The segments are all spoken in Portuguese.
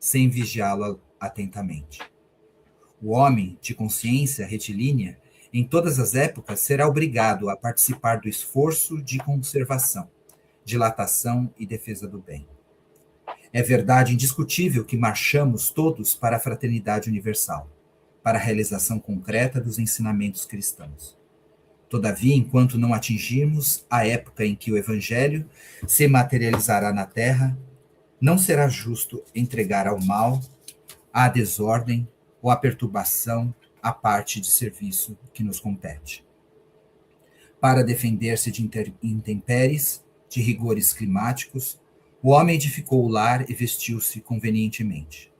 sem vigiá-lo atentamente. O homem de consciência retilínea, em todas as épocas, será obrigado a participar do esforço de conservação, dilatação e defesa do bem. É verdade indiscutível que marchamos todos para a fraternidade universal, para a realização concreta dos ensinamentos cristãos. Todavia, enquanto não atingirmos a época em que o Evangelho se materializará na Terra, não será justo entregar ao mal, à desordem ou à perturbação a parte de serviço que nos compete. Para defender-se de intempéries, de rigores climáticos, o homem edificou o lar e vestiu-se convenientemente.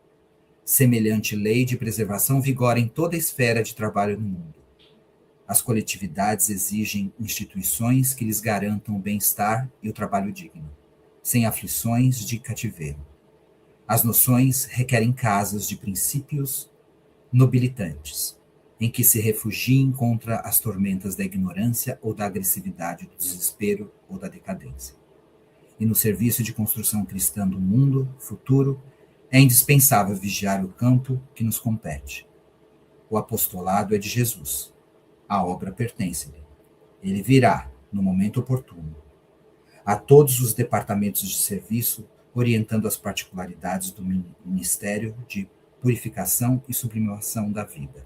Semelhante lei de preservação vigora em toda a esfera de trabalho no mundo. As coletividades exigem instituições que lhes garantam o bem-estar e o trabalho digno, sem aflições de cativeiro. As noções requerem casas de princípios nobilitantes, em que se refugiem contra as tormentas da ignorância ou da agressividade, do desespero ou da decadência. E no serviço de construção cristã do mundo futuro, é indispensável vigiar o campo que nos compete. O apostolado é de Jesus. A obra pertence-lhe. Ele virá, no momento oportuno, a todos os departamentos de serviço, orientando as particularidades do ministério de purificação e sublimação da vida.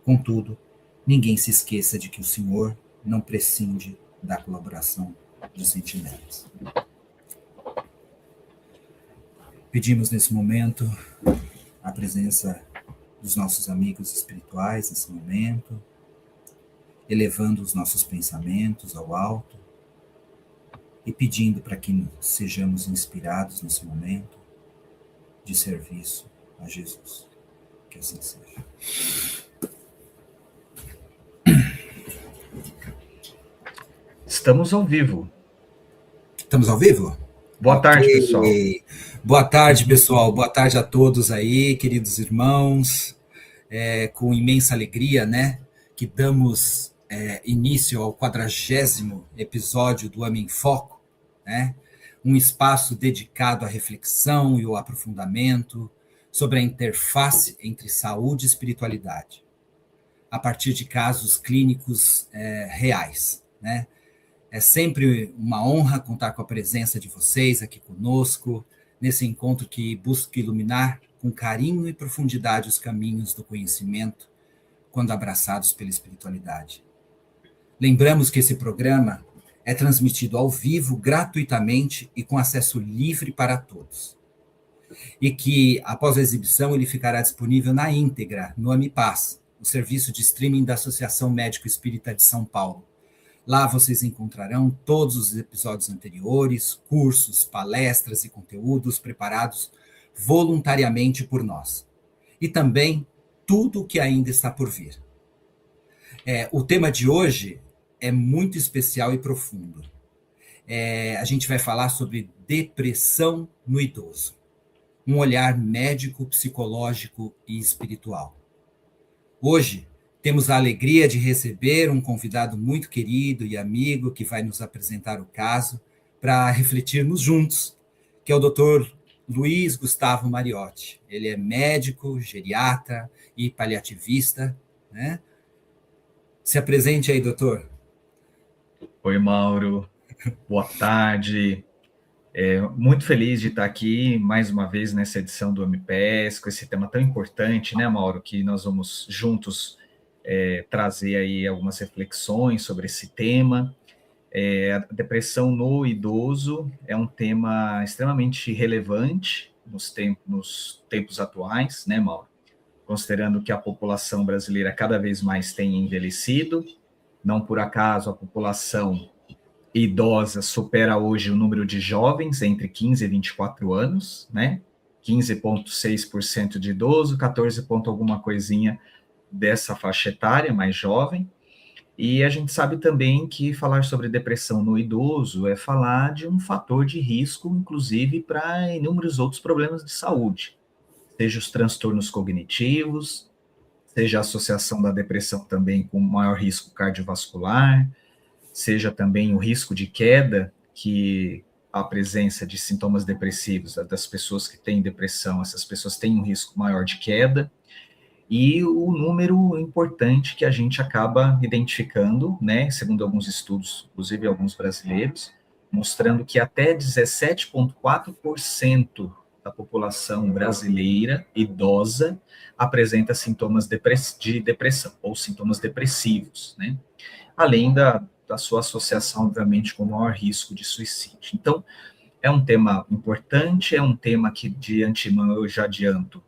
Contudo, ninguém se esqueça de que o Senhor não prescinde da colaboração dos sentinelas. Pedimos nesse momento a presença dos nossos amigos espirituais nesse momento, elevando os nossos pensamentos ao alto e pedindo para que sejamos inspirados nesse momento de serviço a Jesus. Que assim seja. Estamos ao vivo. Estamos ao vivo? Boa tarde, pessoal. Boa tarde, pessoal. Boa tarde a todos aí, queridos irmãos. Com imensa alegria, né, que damos início ao 40º episódio do AME em Foco, né? Um espaço dedicado à reflexão e ao aprofundamento sobre a interface entre saúde e espiritualidade, a partir de casos clínicos reais, né? É sempre uma honra contar com a presença de vocês aqui conosco, nesse encontro que busca iluminar com carinho e profundidade os caminhos do conhecimento, quando abraçados pela espiritualidade. Lembramos que esse programa é transmitido ao vivo, gratuitamente e com acesso livre para todos. E que, após a exibição, ele ficará disponível na íntegra no AmiPaz, o serviço de streaming da Associação Médico Espírita de São Paulo. Lá vocês encontrarão todos os episódios anteriores, cursos, palestras e conteúdos preparados voluntariamente por nós. E também tudo o que ainda está por vir. O tema de hoje é muito especial e profundo. A gente vai falar sobre depressão no idoso. Um olhar médico, psicológico e espiritual. Hoje, temos a alegria de receber um convidado muito querido e amigo que vai nos apresentar o caso para refletirmos juntos, que é o Dr. Luiz Gustavo Mariotti. Ele é médico, geriatra e paliativista, né? Se apresente aí, doutor. Oi, Mauro. Boa tarde. Muito feliz de estar aqui mais uma vez nessa edição do AmiPes, com esse tema tão importante, né, Mauro, que nós vamos juntos trazer aí algumas reflexões sobre esse tema. A depressão no idoso é um tema extremamente relevante nos tempos atuais, né, Mauro? Considerando que a população brasileira cada vez mais tem envelhecido, não por acaso a população idosa supera hoje o número de jovens entre 15 e 24 anos, né? 15,6% de idoso, 14 ponto alguma coisinha dessa faixa etária mais jovem. E a gente sabe também que falar sobre depressão no idoso é falar de um fator de risco, inclusive para inúmeros outros problemas de saúde, seja os transtornos cognitivos, seja a associação da depressão também com maior risco cardiovascular, seja também o risco de queda, que a presença de sintomas depressivos das pessoas que têm depressão, essas pessoas têm um risco maior de queda, e o número importante que a gente acaba identificando, né, segundo alguns estudos, inclusive alguns brasileiros, mostrando que até 17,4% da população brasileira idosa apresenta sintomas de depressão, ou sintomas depressivos, né? Além da sua associação, obviamente, com o maior risco de suicídio. Então, é um tema importante, é um tema que, de antemão, eu já adianto,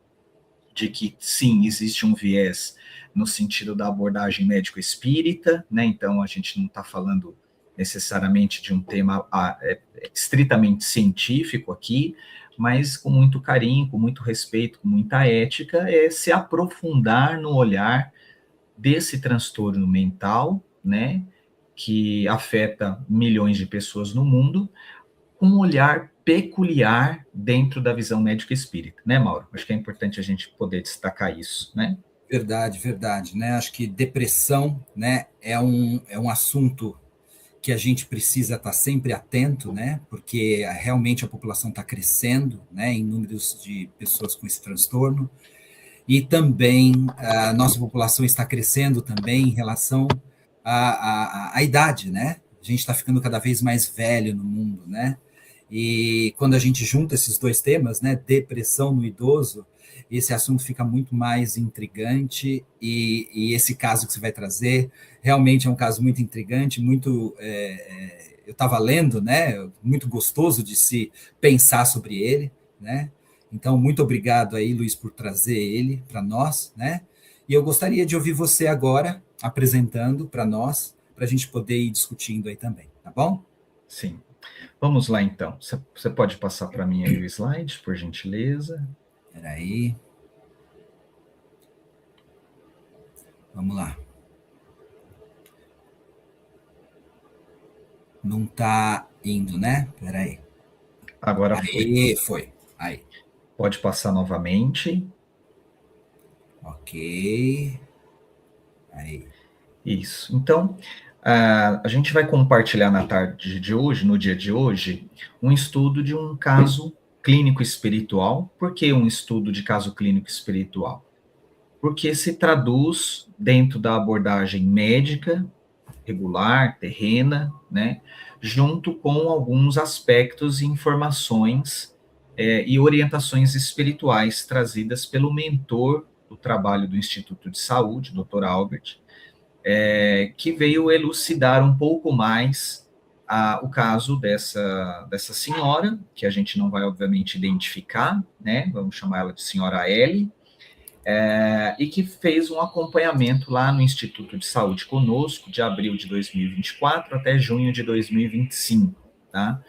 de que, sim, existe um viés no sentido da abordagem médico-espírita, né? Então, a gente não está falando necessariamente de um tema estritamente científico aqui, mas com muito carinho, com muito respeito, com muita ética, é se aprofundar no olhar desse transtorno mental, né, que afeta milhões de pessoas no mundo, com um olhar peculiar dentro da visão médica espírita, né, Mauro? Acho que é importante a gente poder destacar isso, né? Verdade, verdade, né? Acho que depressão, né, é um assunto que a gente precisa estar sempre atento, né? Porque realmente a população está crescendo, né, em números de pessoas com esse transtorno. E também a nossa população está crescendo também em relação à idade, né? A gente está ficando cada vez mais velho no mundo, né? E quando a gente junta esses dois temas, né, depressão no idoso, esse assunto fica muito mais intrigante e esse caso que você vai trazer realmente é um caso muito intrigante, muito eu estava lendo, né, muito gostoso de se pensar sobre ele, né? Então, muito obrigado aí, Luiz, por trazer ele para nós, né? E eu gostaria de ouvir você agora apresentando para nós, para a gente poder ir discutindo aí também, tá bom? Sim. Vamos lá, então. Você pode passar para mim aí o slide, por gentileza? Espera aí. Vamos lá. Não está indo, né? Espera aí. Agora aí, foi. Aí. Pode passar novamente. Ok. Aí. Isso. Então, a gente vai compartilhar na tarde de hoje, no dia de hoje, um estudo de um caso clínico espiritual. Por que um estudo de caso clínico espiritual? Porque se traduz dentro da abordagem médica, regular, terrena, né, junto com alguns aspectos e informações e orientações espirituais trazidas pelo mentor do trabalho do Instituto de Saúde, Dr. Albert, que veio elucidar um pouco mais o caso dessa senhora, que a gente não vai, obviamente, identificar, né? Vamos chamar ela de senhora L, e que fez um acompanhamento lá no Instituto de Saúde conosco, de abril de 2024 até junho de 2025, tá?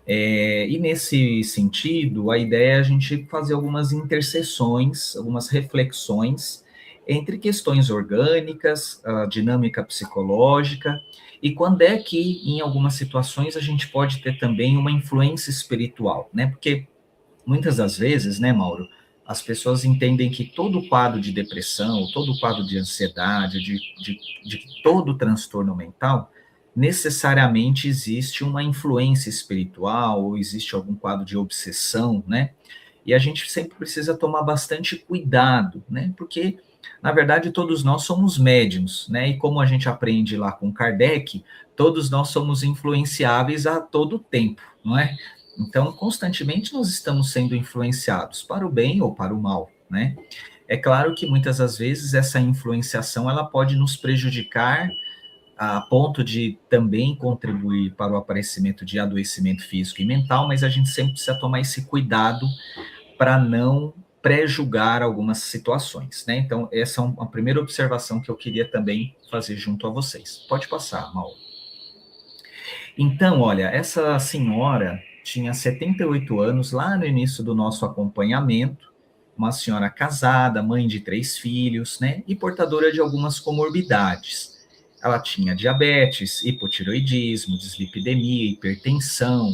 E nesse sentido, a ideia é a gente fazer algumas interseções, algumas reflexões entre questões orgânicas, a dinâmica psicológica, e quando é que, em algumas situações, a gente pode ter também uma influência espiritual, né? Porque muitas das vezes, né, Mauro, as pessoas entendem que todo quadro de depressão, todo quadro de ansiedade, de todo transtorno mental, necessariamente existe uma influência espiritual, ou existe algum quadro de obsessão, né? E a gente sempre precisa tomar bastante cuidado, né? Porque, na verdade, todos nós somos médiums, né? E como a gente aprende lá com Kardec, todos nós somos influenciáveis a todo tempo, não é? Então, constantemente nós estamos sendo influenciados para o bem ou para o mal, né? É claro que muitas das vezes essa influenciação ela pode nos prejudicar a ponto de também contribuir para o aparecimento de adoecimento físico e mental, mas a gente sempre precisa tomar esse cuidado para não pré-julgar algumas situações, né? Então, essa é uma primeira observação que eu queria também fazer junto a vocês. Pode passar, Mauro. Então, olha, essa senhora tinha 78 anos lá no início do nosso acompanhamento, uma senhora casada, mãe de 3 filhos, né? E portadora de algumas comorbidades. Ela tinha diabetes, hipotiroidismo, dislipidemia, hipertensão,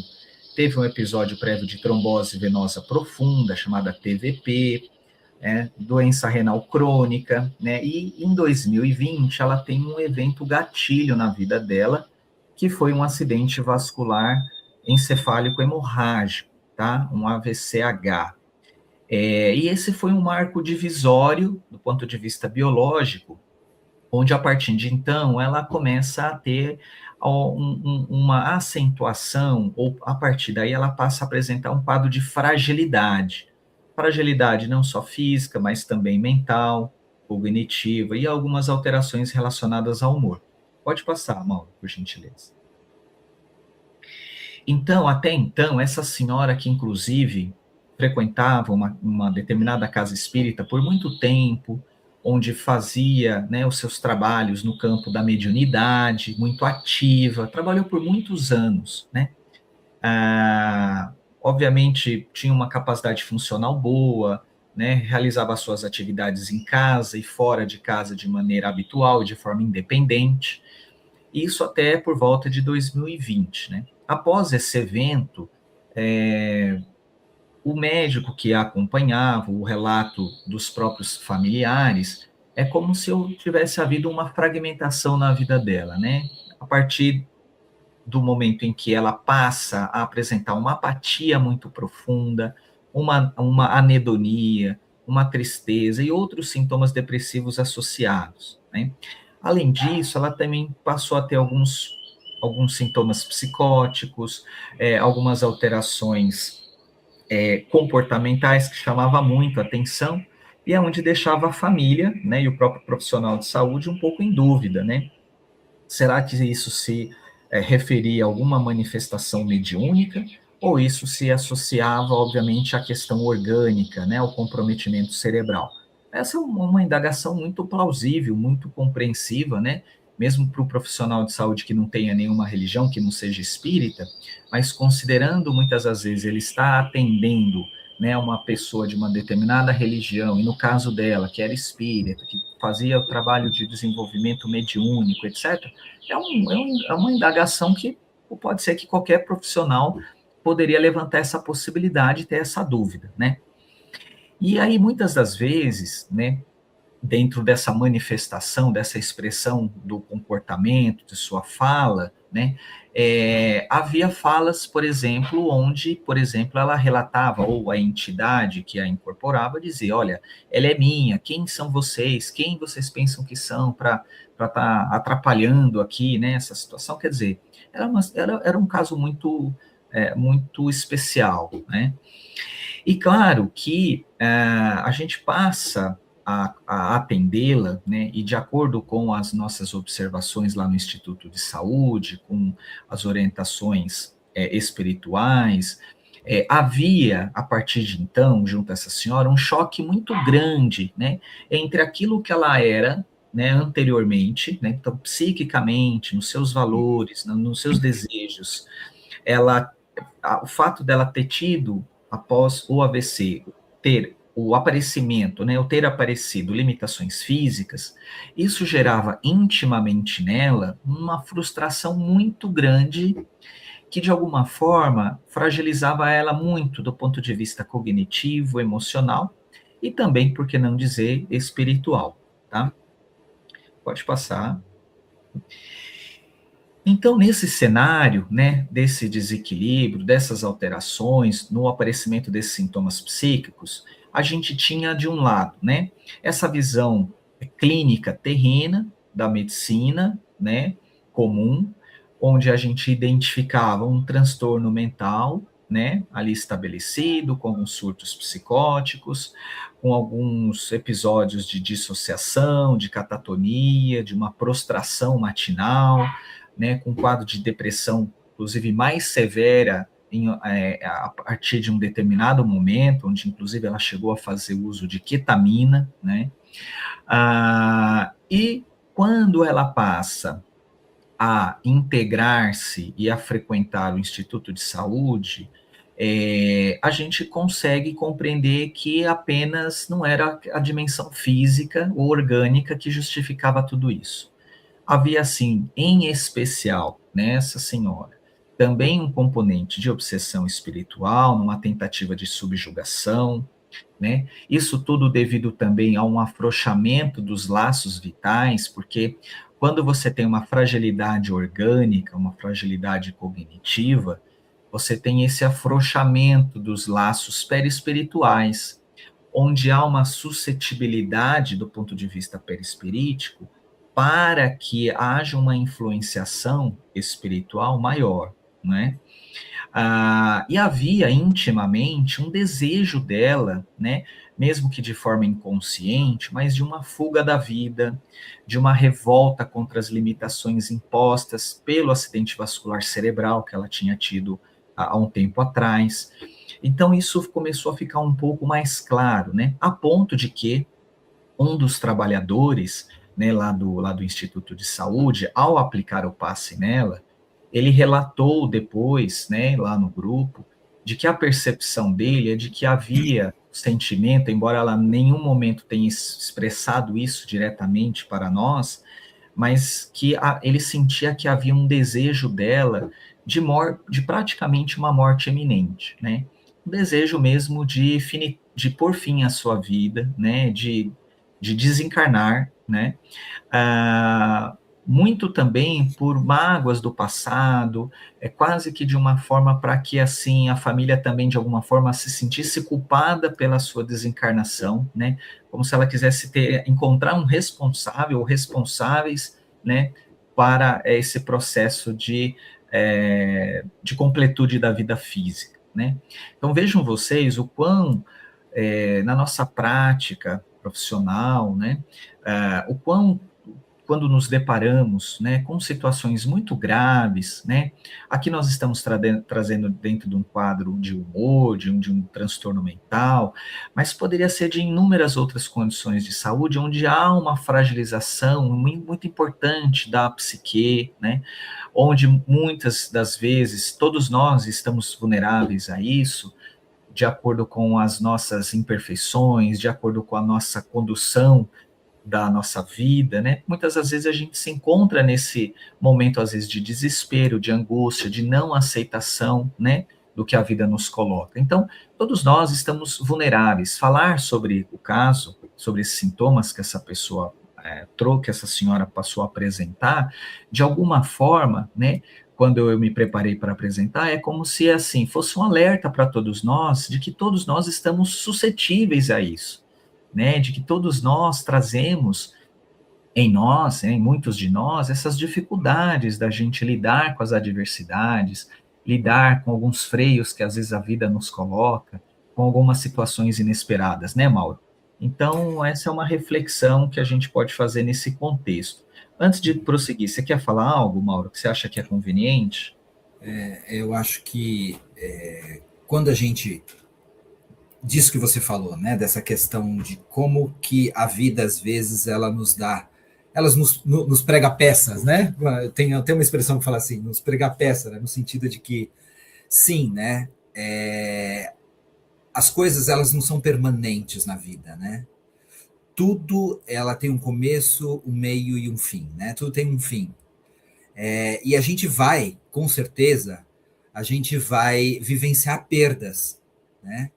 teve um episódio prévio de trombose venosa profunda, chamada TVP, doença renal crônica, né? E em 2020 ela tem um evento gatilho na vida dela, que foi um acidente vascular encefálico hemorrágico, tá? Um AVCH. E esse foi um marco divisório do ponto de vista biológico, onde a partir de então ela começa a ter uma acentuação, ou a partir daí ela passa a apresentar um quadro de fragilidade. Fragilidade não só física, mas também mental, cognitiva e algumas alterações relacionadas ao humor. Pode passar, Mauro, por gentileza. Então, até então, essa senhora que inclusive frequentava uma determinada casa espírita por muito tempo, onde fazia, né, os seus trabalhos no campo da mediunidade, muito ativa, trabalhou por muitos anos, né? Obviamente tinha uma capacidade funcional boa, né, realizava suas atividades em casa e fora de casa de maneira habitual, de forma independente, isso até por volta de 2020, né? Após esse evento, o médico que a acompanhava, o relato dos próprios familiares, é como se tivesse havido uma fragmentação na vida dela, né? A partir do momento em que ela passa a apresentar uma apatia muito profunda, uma anedonia, uma tristeza e outros sintomas depressivos associados, né? Além disso, ela também passou a ter alguns sintomas psicóticos, algumas alterações comportamentais que chamava muito a atenção, e é onde deixava a família, né, e o próprio profissional de saúde um pouco em dúvida, né? Será que isso se referia a alguma manifestação mediúnica, ou isso se associava, obviamente, à questão orgânica, né, ao comprometimento cerebral? Essa é uma indagação muito plausível, muito compreensiva, né? Mesmo para o profissional de saúde que não tenha nenhuma religião, que não seja espírita, mas considerando muitas das vezes ele está atendendo, né, uma pessoa de uma determinada religião, e no caso dela, que era espírita, que fazia o trabalho de desenvolvimento mediúnico, etc., é uma indagação que pode ser que qualquer profissional poderia levantar essa possibilidade, ter essa dúvida, né? E aí, muitas das vezes, né, dentro dessa manifestação, dessa expressão do comportamento, de sua fala, né, havia falas, por exemplo, onde, por exemplo, ela relatava, ou a entidade que a incorporava dizia, olha, ela é minha, quem são vocês? Quem vocês pensam que são para estar atrapalhando aqui, né, essa situação? Quer dizer, era um caso muito especial, né? E claro que a gente passa a atendê-la, né, e de acordo com as nossas observações lá no Instituto de Saúde, com as orientações espirituais, havia, a partir de então, junto a essa senhora, um choque muito grande, né, entre aquilo que ela era, né, anteriormente, né, então, psiquicamente, nos seus valores, nos seus desejos, o fato dela ter tido, após o AVC, ter o aparecimento, né, ou ter aparecido limitações físicas, isso gerava intimamente nela uma frustração muito grande que, de alguma forma, fragilizava ela muito do ponto de vista cognitivo, emocional e também, por que não dizer, espiritual, tá? Pode passar. Então, nesse cenário, né, desse desequilíbrio, dessas alterações, no aparecimento desses sintomas psíquicos, a gente tinha, de um lado, né, essa visão clínica terrena da medicina, né, comum, onde a gente identificava um transtorno mental, né, ali estabelecido, com alguns surtos psicóticos, com alguns episódios de dissociação, de catatonia, de uma prostração matinal, né, com um quadro de depressão, inclusive mais severa, a partir de um determinado momento, onde inclusive ela chegou a fazer uso de ketamina, né, e quando ela passa a integrar-se e a frequentar o Instituto de Saúde, a gente consegue compreender que apenas não era a dimensão física ou orgânica que justificava tudo isso. Havia, assim, em especial, nessa senhora, também um componente de obsessão espiritual, numa tentativa de subjugação, né? Isso tudo devido também a um afrouxamento dos laços vitais, porque quando você tem uma fragilidade orgânica, uma fragilidade cognitiva, você tem esse afrouxamento dos laços perispirituais, onde há uma suscetibilidade do ponto de vista perispirítico para que haja uma influenciação espiritual maior, né? E havia intimamente um desejo dela, né, mesmo que de forma inconsciente, mas de uma fuga da vida, de uma revolta contra as limitações impostas pelo acidente vascular cerebral que ela tinha tido há um tempo atrás. Então isso começou a ficar um pouco mais claro, né, a ponto de que um dos trabalhadores, né, lá do Instituto de Saúde, ao aplicar o passe nela, ele relatou depois, né, lá no grupo, de que a percepção dele é de que havia sentimento, embora ela em nenhum momento tenha expressado isso diretamente para nós, mas que ele sentia que havia um desejo dela de praticamente uma morte iminente, né? Um desejo mesmo de pôr fim à sua vida, né? De desencarnar, né? Muito também por mágoas do passado, quase que de uma forma para que assim a família também de alguma forma se sentisse culpada pela sua desencarnação, né? Como se ela quisesse encontrar um responsável ou responsáveis, né? Para esse processo de completude da vida física, né? Então vejam vocês o quão na nossa prática profissional, né? O quão quando nos deparamos, né, com situações muito graves, né, aqui nós estamos trazendo dentro de um quadro de humor, de um transtorno mental, mas poderia ser de inúmeras outras condições de saúde, onde há uma fragilização muito importante da psique, né, onde muitas das vezes todos nós estamos vulneráveis a isso, de acordo com as nossas imperfeições, de acordo com a nossa condução da nossa vida, né? Muitas das vezes a gente se encontra nesse momento, às vezes, de desespero, de angústia, de não aceitação, né? Do que a vida nos coloca. Então, todos nós estamos vulneráveis. Falar sobre o caso, sobre esses sintomas que essa pessoa que essa senhora passou a apresentar, de alguma forma, né? Quando eu me preparei para apresentar, é como se, assim, fosse um alerta para todos nós de que todos nós estamos suscetíveis a isso, né, de que todos nós trazemos em nós, em muitos de nós, essas dificuldades da gente lidar com as adversidades, lidar com alguns freios que às vezes a vida nos coloca, com algumas situações inesperadas, né, Mauro? Então, essa é uma reflexão que a gente pode fazer nesse contexto. Antes de prosseguir, você quer falar algo, Mauro, que você acha que é conveniente? Eu acho que quando a gente disso que você falou, né, dessa questão de como que a vida às vezes ela nos dá, elas nos prega peças, né? Tem uma expressão que fala assim, nos prega peça, né, no sentido de que sim, né, as coisas elas não são permanentes na vida, né? Tudo ela tem um começo, um meio e um fim, né? Tudo tem um fim. E a gente vai, com certeza, a gente vai vivenciar perdas, né?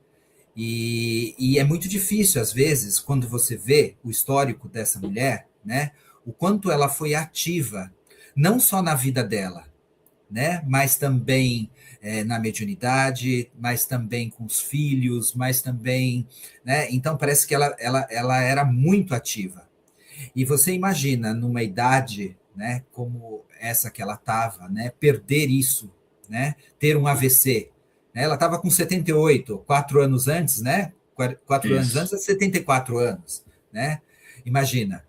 E é muito difícil, às vezes, quando você vê o histórico dessa mulher, né? O quanto ela foi ativa, não só na vida dela, né? Mas também na mediunidade, mas também com os filhos, mas também, né? Então parece que ela era muito ativa. E você imagina numa idade, né? Como essa que ela estava, né? Perder isso, né? Ter um AVC, né? Ela estava com 78, 4 anos antes, né? 4 anos Isso. antes, 74 anos, né? Imagina,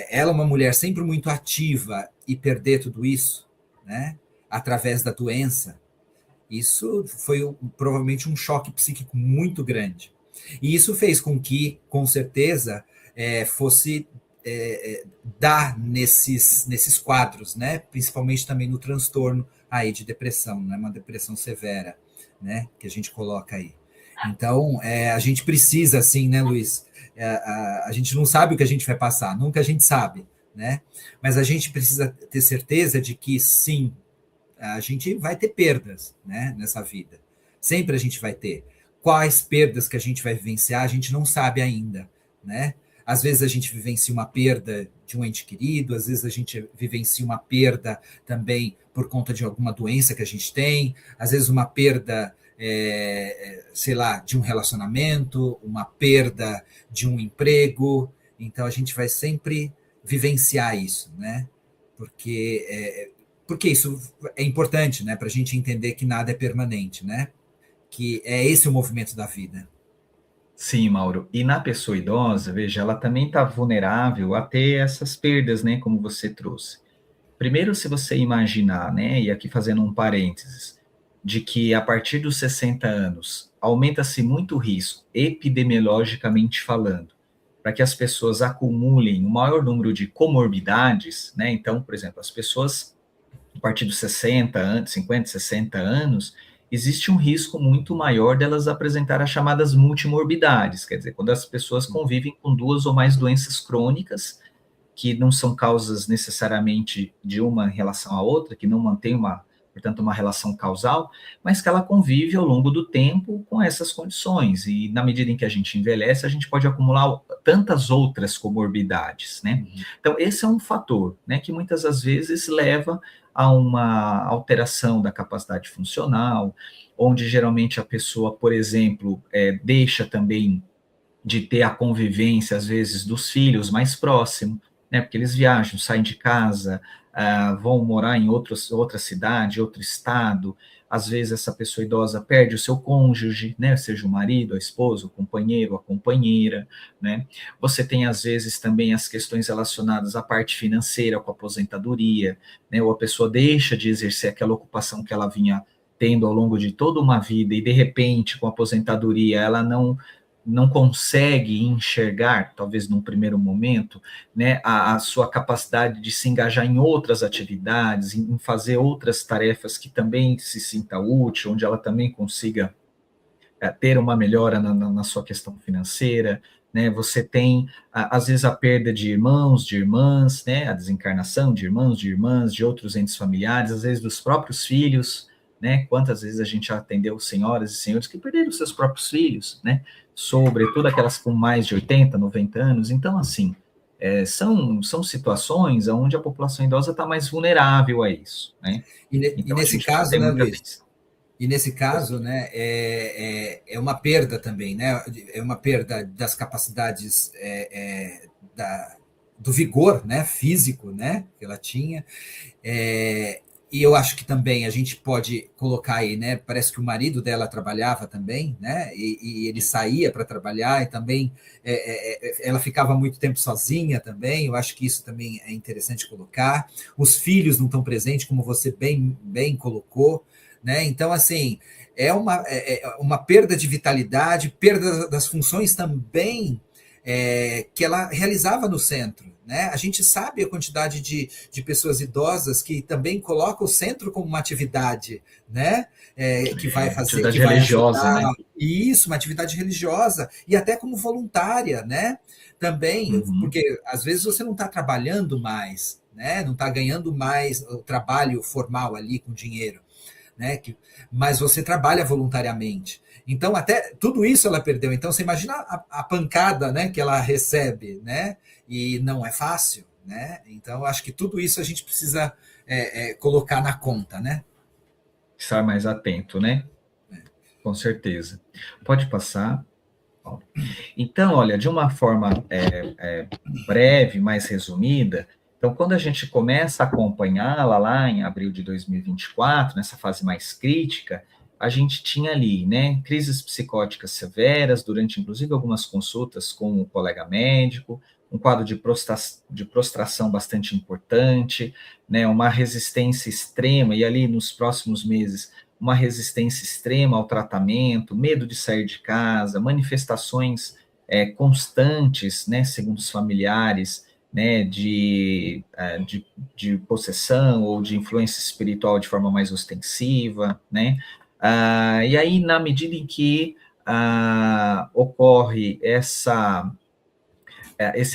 ela é uma mulher sempre muito ativa e perder tudo isso, né? Através da doença, isso foi provavelmente um choque psíquico muito grande. E isso fez com que, com certeza, fosse dar nesses quadros, né? Principalmente também no transtorno aí de depressão, né? Uma depressão severa, né? Que a gente coloca aí. Então, a gente precisa, assim, né, Luiz? A gente não sabe o que a gente vai passar, nunca a gente sabe, né? Mas a gente precisa ter certeza de que, sim, a gente vai ter perdas, né, nessa vida. Sempre a gente vai ter. Quais perdas que a gente vai vivenciar, a gente não sabe ainda, né? Às vezes a gente vivencia uma perda de um ente querido, às vezes a gente vivencia uma perda também por conta de alguma doença que a gente tem, às vezes uma perda, sei lá, de um relacionamento, uma perda de um emprego. Então, a gente vai sempre vivenciar isso, né? Porque isso é importante, né? Para a gente entender que nada é permanente, né? Que é esse o movimento da vida. Sim, Mauro. E na pessoa idosa, veja, ela também está vulnerável a ter essas perdas, né, como você trouxe. Primeiro, se você imaginar, né, e aqui fazendo um parênteses, de que a partir dos 60 anos aumenta-se muito o risco, epidemiologicamente falando, para que as pessoas acumulem um maior número de comorbidades, né? Então, por exemplo, as pessoas a partir dos 60 anos, 50, 60 anos, existe um risco muito maior delas apresentar as chamadas multimorbidades, quer dizer, quando as pessoas convivem com duas ou mais doenças crônicas, que não são causas necessariamente de uma em relação à outra, que não mantém portanto, uma relação causal, mas que ela convive ao longo do tempo com essas condições, e na medida em que a gente envelhece, a gente pode acumular tantas outras comorbidades, né? Então, esse é um fator, né, que muitas das vezes leva a uma alteração da capacidade funcional, onde geralmente a pessoa, por exemplo, deixa também de ter a convivência, às vezes, dos filhos mais próximo, né, porque eles viajam, saem de casa, vão morar em outra cidade, outro estado, às vezes essa pessoa idosa perde o seu cônjuge, né, seja o marido, a esposa, o companheiro, a companheira, né, você tem às vezes também as questões relacionadas à parte financeira, com a aposentadoria, né, ou a pessoa deixa de exercer aquela ocupação que ela vinha tendo ao longo de toda uma vida e de repente com a aposentadoria ela não consegue enxergar, talvez num primeiro momento, né, a sua capacidade de se engajar em outras atividades, em fazer outras tarefas que também se sinta útil, onde ela também consiga ter uma melhora na sua questão financeira, né, você tem, às vezes, a perda de irmãos, de irmãs, né, a desencarnação de irmãos, de irmãs, de outros entes familiares, às vezes dos próprios filhos, né, quantas vezes a gente já atendeu senhoras e senhores que perderam seus próprios filhos, né, sobretudo aquelas com mais de 80, 90 anos, então, assim, são situações onde a população idosa está mais vulnerável a isso, né, E então a nesse gente precisa caso, ter né, muita Luiz? atenção. E nesse caso, né, é uma perda também, né? É uma perda das capacidades do vigor, né, físico, né, que ela tinha. E eu acho que também a gente pode colocar aí, né? Parece que o marido dela trabalhava também, né? E ele saía para trabalhar e também ela ficava muito tempo sozinha também. Eu acho que isso também é interessante colocar. Os filhos não estão presentes, como você bem colocou, né? Então, assim, é uma perda de vitalidade, perda das funções também que ela realizava no centro. Né? A gente sabe a quantidade de pessoas idosas que também colocam o centro como uma atividade, né? Que vai fazer, que Atividade vai religiosa, ajudar. né? Isso, uma atividade religiosa, e até como voluntária, né? Também, Uhum. porque às vezes você não está trabalhando mais, né? Não está ganhando mais o trabalho formal ali com dinheiro, né? Mas você trabalha voluntariamente. Então, até tudo isso ela perdeu. Então, você imagina a pancada, né, que ela recebe, né? E não é fácil, né? Então, acho que tudo isso a gente precisa colocar na conta, né? Estar mais atento, né? Com certeza. Pode passar, Paulo. Então, olha, de uma forma breve, mais resumida, então, quando a gente começa a acompanhá-la lá em abril de 2024, nessa fase mais crítica, a gente tinha ali, né, crises psicóticas severas, durante inclusive algumas consultas com o colega médico, um quadro de prostração bastante importante, né, uma resistência extrema, e ali nos próximos meses, uma resistência extrema ao tratamento, medo de sair de casa, manifestações constantes, né, segundo os familiares, né, de possessão ou de influência espiritual de forma mais ostensiva, né, e aí, na medida em que ocorre esse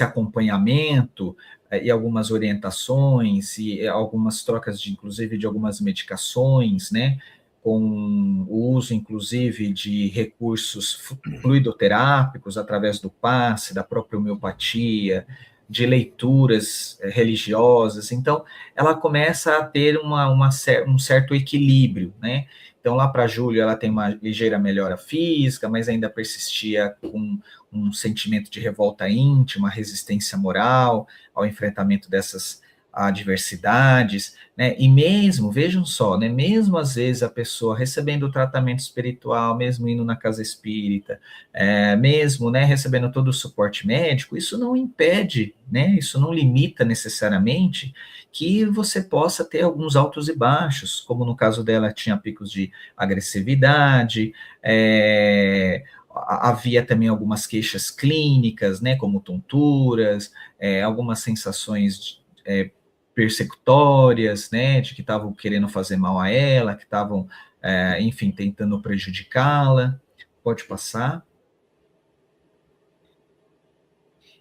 acompanhamento e algumas orientações e algumas trocas inclusive de algumas medicações, né, com o uso inclusive de recursos fluidoterápicos através do passe, da própria homeopatia, de leituras religiosas. Então, ela começa a ter um certo equilíbrio, né? Então, lá para julho, ela tem uma ligeira melhora física, mas ainda persistia com um sentimento de revolta íntima, resistência moral ao enfrentamento dessas adversidades, né? E mesmo, vejam só, né? Mesmo às vezes a pessoa recebendo o tratamento espiritual, mesmo indo na casa espírita, mesmo, né, recebendo todo o suporte médico, isso não impede, né? Isso não limita necessariamente que você possa ter alguns altos e baixos, como no caso dela tinha picos de agressividade, havia também algumas queixas clínicas, né, como tonturas, algumas sensações persecutórias, né, de que estavam querendo fazer mal a ela, que estavam, enfim, tentando prejudicá-la. Pode passar.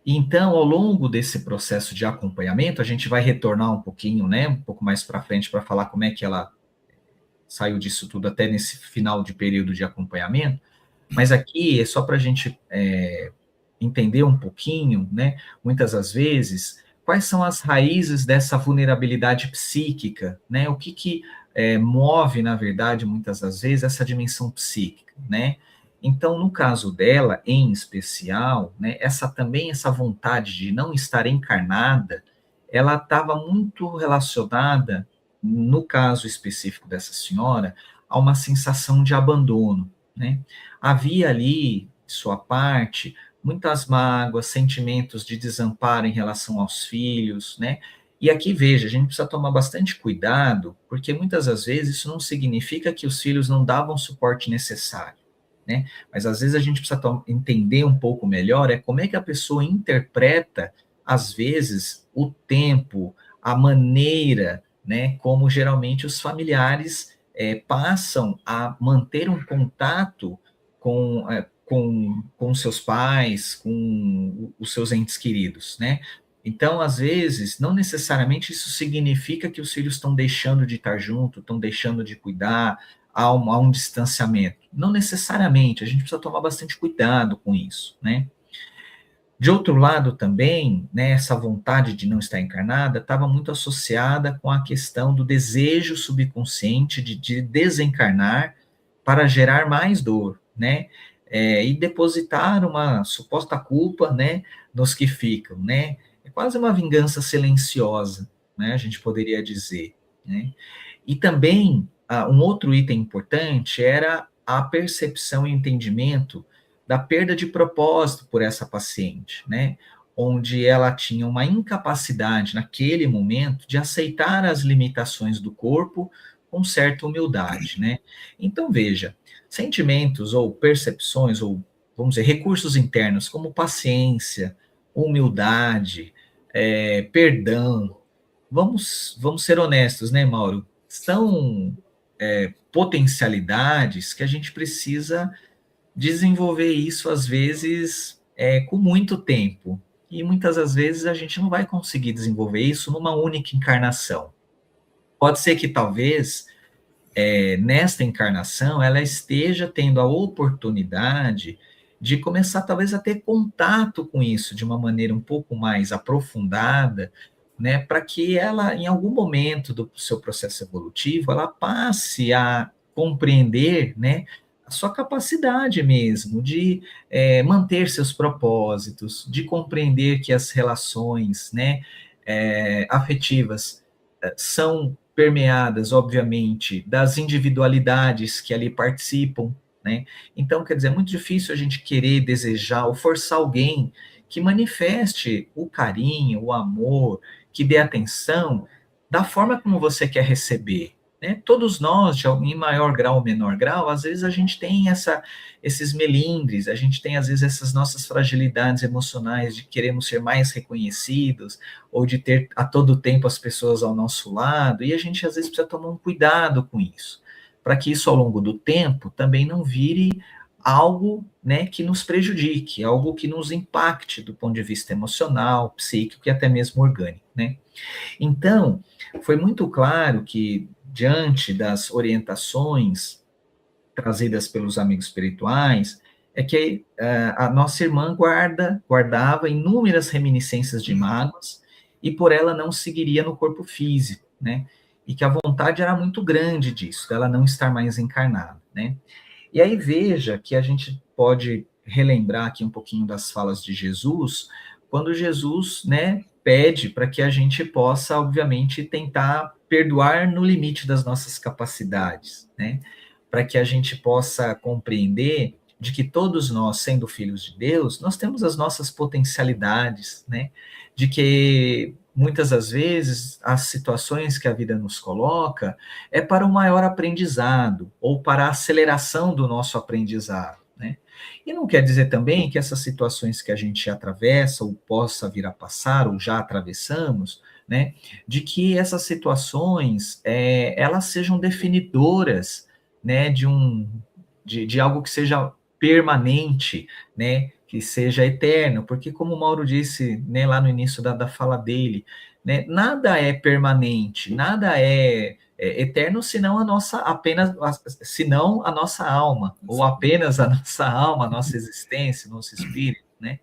Então, ao longo desse processo de acompanhamento, a gente vai retornar um pouquinho, né, um pouco mais para frente, para falar como é que ela saiu disso tudo até nesse final de período de acompanhamento, mas aqui é só para a gente entender um pouquinho, né, muitas das vezes, quais são as raízes dessa vulnerabilidade psíquica, né, o que move, na verdade, muitas das vezes, essa dimensão psíquica, né. Então, no caso dela, em especial, né, essa vontade de não estar encarnada, ela estava muito relacionada, no caso específico dessa senhora, a uma sensação de abandono, né. Havia ali, de sua parte, muitas mágoas, sentimentos de desamparo em relação aos filhos, né? E aqui veja, a gente precisa tomar bastante cuidado, porque muitas das vezes isso não significa que os filhos não davam o suporte necessário, né? Mas às vezes a gente precisa entender um pouco melhor como é que a pessoa interpreta, às vezes, o tempo, a maneira, né? Como geralmente os familiares passam a manter um contato com seus pais, com os seus entes queridos, né? Então, às vezes, não necessariamente isso significa que os filhos estão deixando de estar junto, estão deixando de cuidar, há um distanciamento. Não necessariamente, a gente precisa tomar bastante cuidado com isso, né? De outro lado também, né, essa vontade de não estar encarnada estava muito associada com a questão do desejo subconsciente de desencarnar para gerar mais dor, né? E depositar uma suposta culpa, né, nos que ficam, né? É quase uma vingança silenciosa, né? A gente poderia dizer, né? E também um outro item importante era a percepção e entendimento da perda de propósito por essa paciente, né? Onde ela tinha uma incapacidade naquele momento de aceitar as limitações do corpo com certa humildade, né? Então veja, sentimentos ou percepções ou vamos dizer recursos internos como paciência, humildade, perdão, vamos ser honestos, né, Mauro? São potencialidades que a gente precisa desenvolver isso, às vezes, com muito tempo. E muitas das vezes a gente não vai conseguir desenvolver isso numa única encarnação. Pode ser que talvez nesta encarnação ela esteja tendo a oportunidade de começar talvez a ter contato com isso de uma maneira um pouco mais aprofundada, né, para que ela, em algum momento do seu processo evolutivo, ela passe a compreender, né, a sua capacidade mesmo de manter seus propósitos, de compreender que as relações, né, afetivas são permeadas, obviamente, das individualidades que ali participam, né? Então, quer dizer, é muito difícil a gente querer, desejar ou forçar alguém que manifeste o carinho, o amor, que dê atenção da forma como você quer receber, né? Todos nós, em maior grau ou menor grau, às vezes a gente tem esses melindres, a gente tem às vezes essas nossas fragilidades emocionais de queremos ser mais reconhecidos, ou de ter a todo tempo as pessoas ao nosso lado, e a gente às vezes precisa tomar um cuidado com isso, para que isso ao longo do tempo também não vire algo, né, que nos prejudique, algo que nos impacte do ponto de vista emocional, psíquico e até mesmo orgânico, né? Então, foi muito claro que, diante das orientações trazidas pelos amigos espirituais, é que a nossa irmã guardava inúmeras reminiscências de mágoas e por ela não seguiria no corpo físico, né? E que a vontade era muito grande disso, dela não estar mais encarnada, né? E aí veja que a gente pode relembrar aqui um pouquinho das falas de Jesus, quando Jesus, né, pede para que a gente possa, obviamente, tentar perdoar no limite das nossas capacidades, né? Para que a gente possa compreender de que todos nós, sendo filhos de Deus, nós temos as nossas potencialidades, né? De que muitas das vezes as situações que a vida nos coloca é para um maior aprendizado ou para a aceleração do nosso aprendizado, né? E não quer dizer também que essas situações que a gente atravessa ou possa vir a passar ou já atravessamos, né, de que essas situações elas sejam definidoras, né, de algo que seja permanente, né, que seja eterno, porque como o Mauro disse, né, lá no início da fala dele, né, nada é permanente, nada é eterno, senão senão a nossa alma, ou apenas a nossa alma, a nossa existência, nosso espírito, né?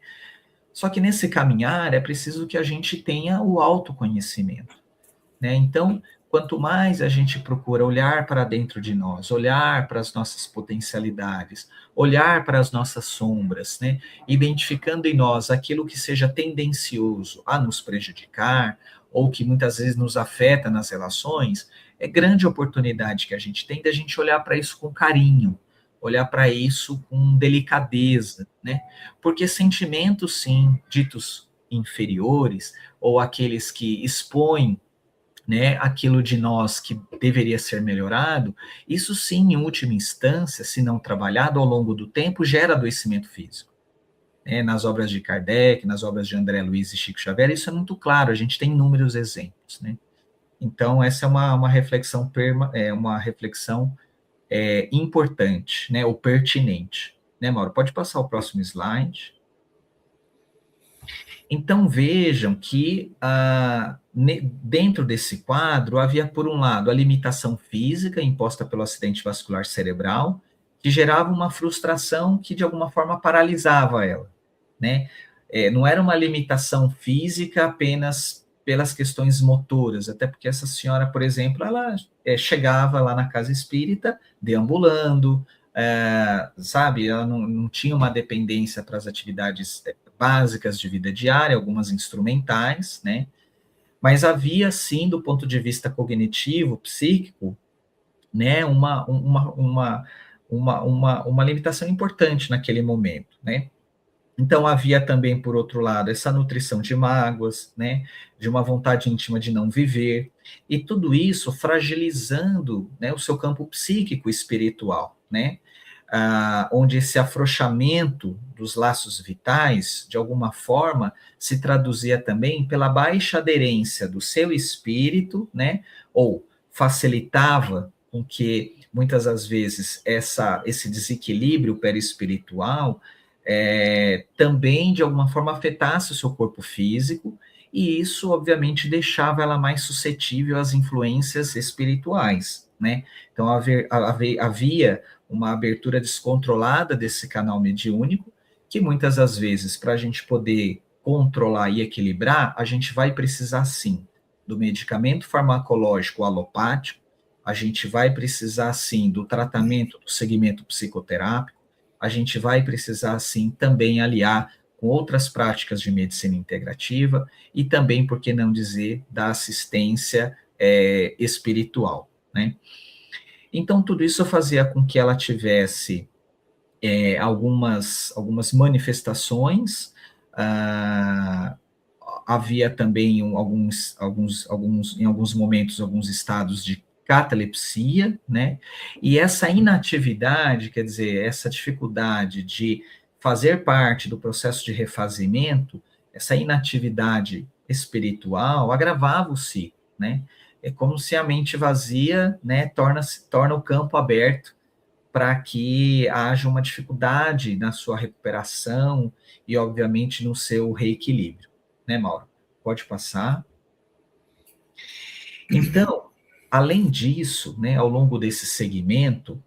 Só que nesse caminhar é preciso que a gente tenha o autoconhecimento, né? Então, quanto mais a gente procura olhar para dentro de nós, olhar para as nossas potencialidades, olhar para as nossas sombras, né? Identificando em nós aquilo que seja tendencioso a nos prejudicar ou que muitas vezes nos afeta nas relações, é grande oportunidade que a gente tem de a gente olhar para isso com carinho, olhar para isso com delicadeza, né? Porque sentimentos, sim, ditos inferiores, ou aqueles que expõem, né, aquilo de nós que deveria ser melhorado, isso sim, em última instância, se não trabalhado ao longo do tempo, gera adoecimento físico. Nas obras de Kardec, nas obras de André Luiz e Chico Xavier, isso é muito claro, a gente tem inúmeros exemplos, né? Então, essa é uma reflexão, uma reflexão importante, né, ou pertinente. Né, Mauro? Pode passar o próximo slide. Então vejam que dentro desse quadro havia, por um lado, a limitação física imposta pelo acidente vascular cerebral, que gerava uma frustração que de alguma forma paralisava ela, né? Não era uma limitação física apenas pelas questões motoras, até porque essa senhora, por exemplo, ela chegava lá na casa espírita deambulando, sabe? Ela não tinha uma dependência para as atividades básicas de vida diária, algumas instrumentais, né? Mas havia, sim, do ponto de vista cognitivo, psíquico, né, uma limitação importante naquele momento, né? Então havia também, por outro lado, essa nutrição de mágoas, né, de uma vontade íntima de não viver, e tudo isso fragilizando, né, o seu campo psíquico espiritual, né? Onde esse afrouxamento dos laços vitais, de alguma forma, se traduzia também pela baixa aderência do seu espírito, né? Ou facilitava com que, muitas das vezes, esse desequilíbrio perispiritual também, de alguma forma, afetasse o seu corpo físico, e isso, obviamente, deixava ela mais suscetível às influências espirituais, né? Então, havia uma abertura descontrolada desse canal mediúnico, que muitas das vezes, para a gente poder controlar e equilibrar, a gente vai precisar, sim, do medicamento farmacológico alopático, a gente vai precisar, sim, do tratamento, do segmento psicoterápico, a gente vai precisar, sim, também aliar com outras práticas de medicina integrativa e também, por que não dizer, da assistência espiritual, né? Então, tudo isso fazia com que ela tivesse algumas manifestações, havia também em alguns momentos, alguns estados de catalepsia, né? E essa inatividade, quer dizer, essa dificuldade de fazer parte do processo de refazimento, essa inatividade espiritual agravava o ciclo, né? É como se a mente vazia, né, torna o campo aberto para que haja uma dificuldade na sua recuperação e, obviamente, no seu reequilíbrio. Né, Mauro? Pode passar. Então, além disso, né, ao longo desse segmento,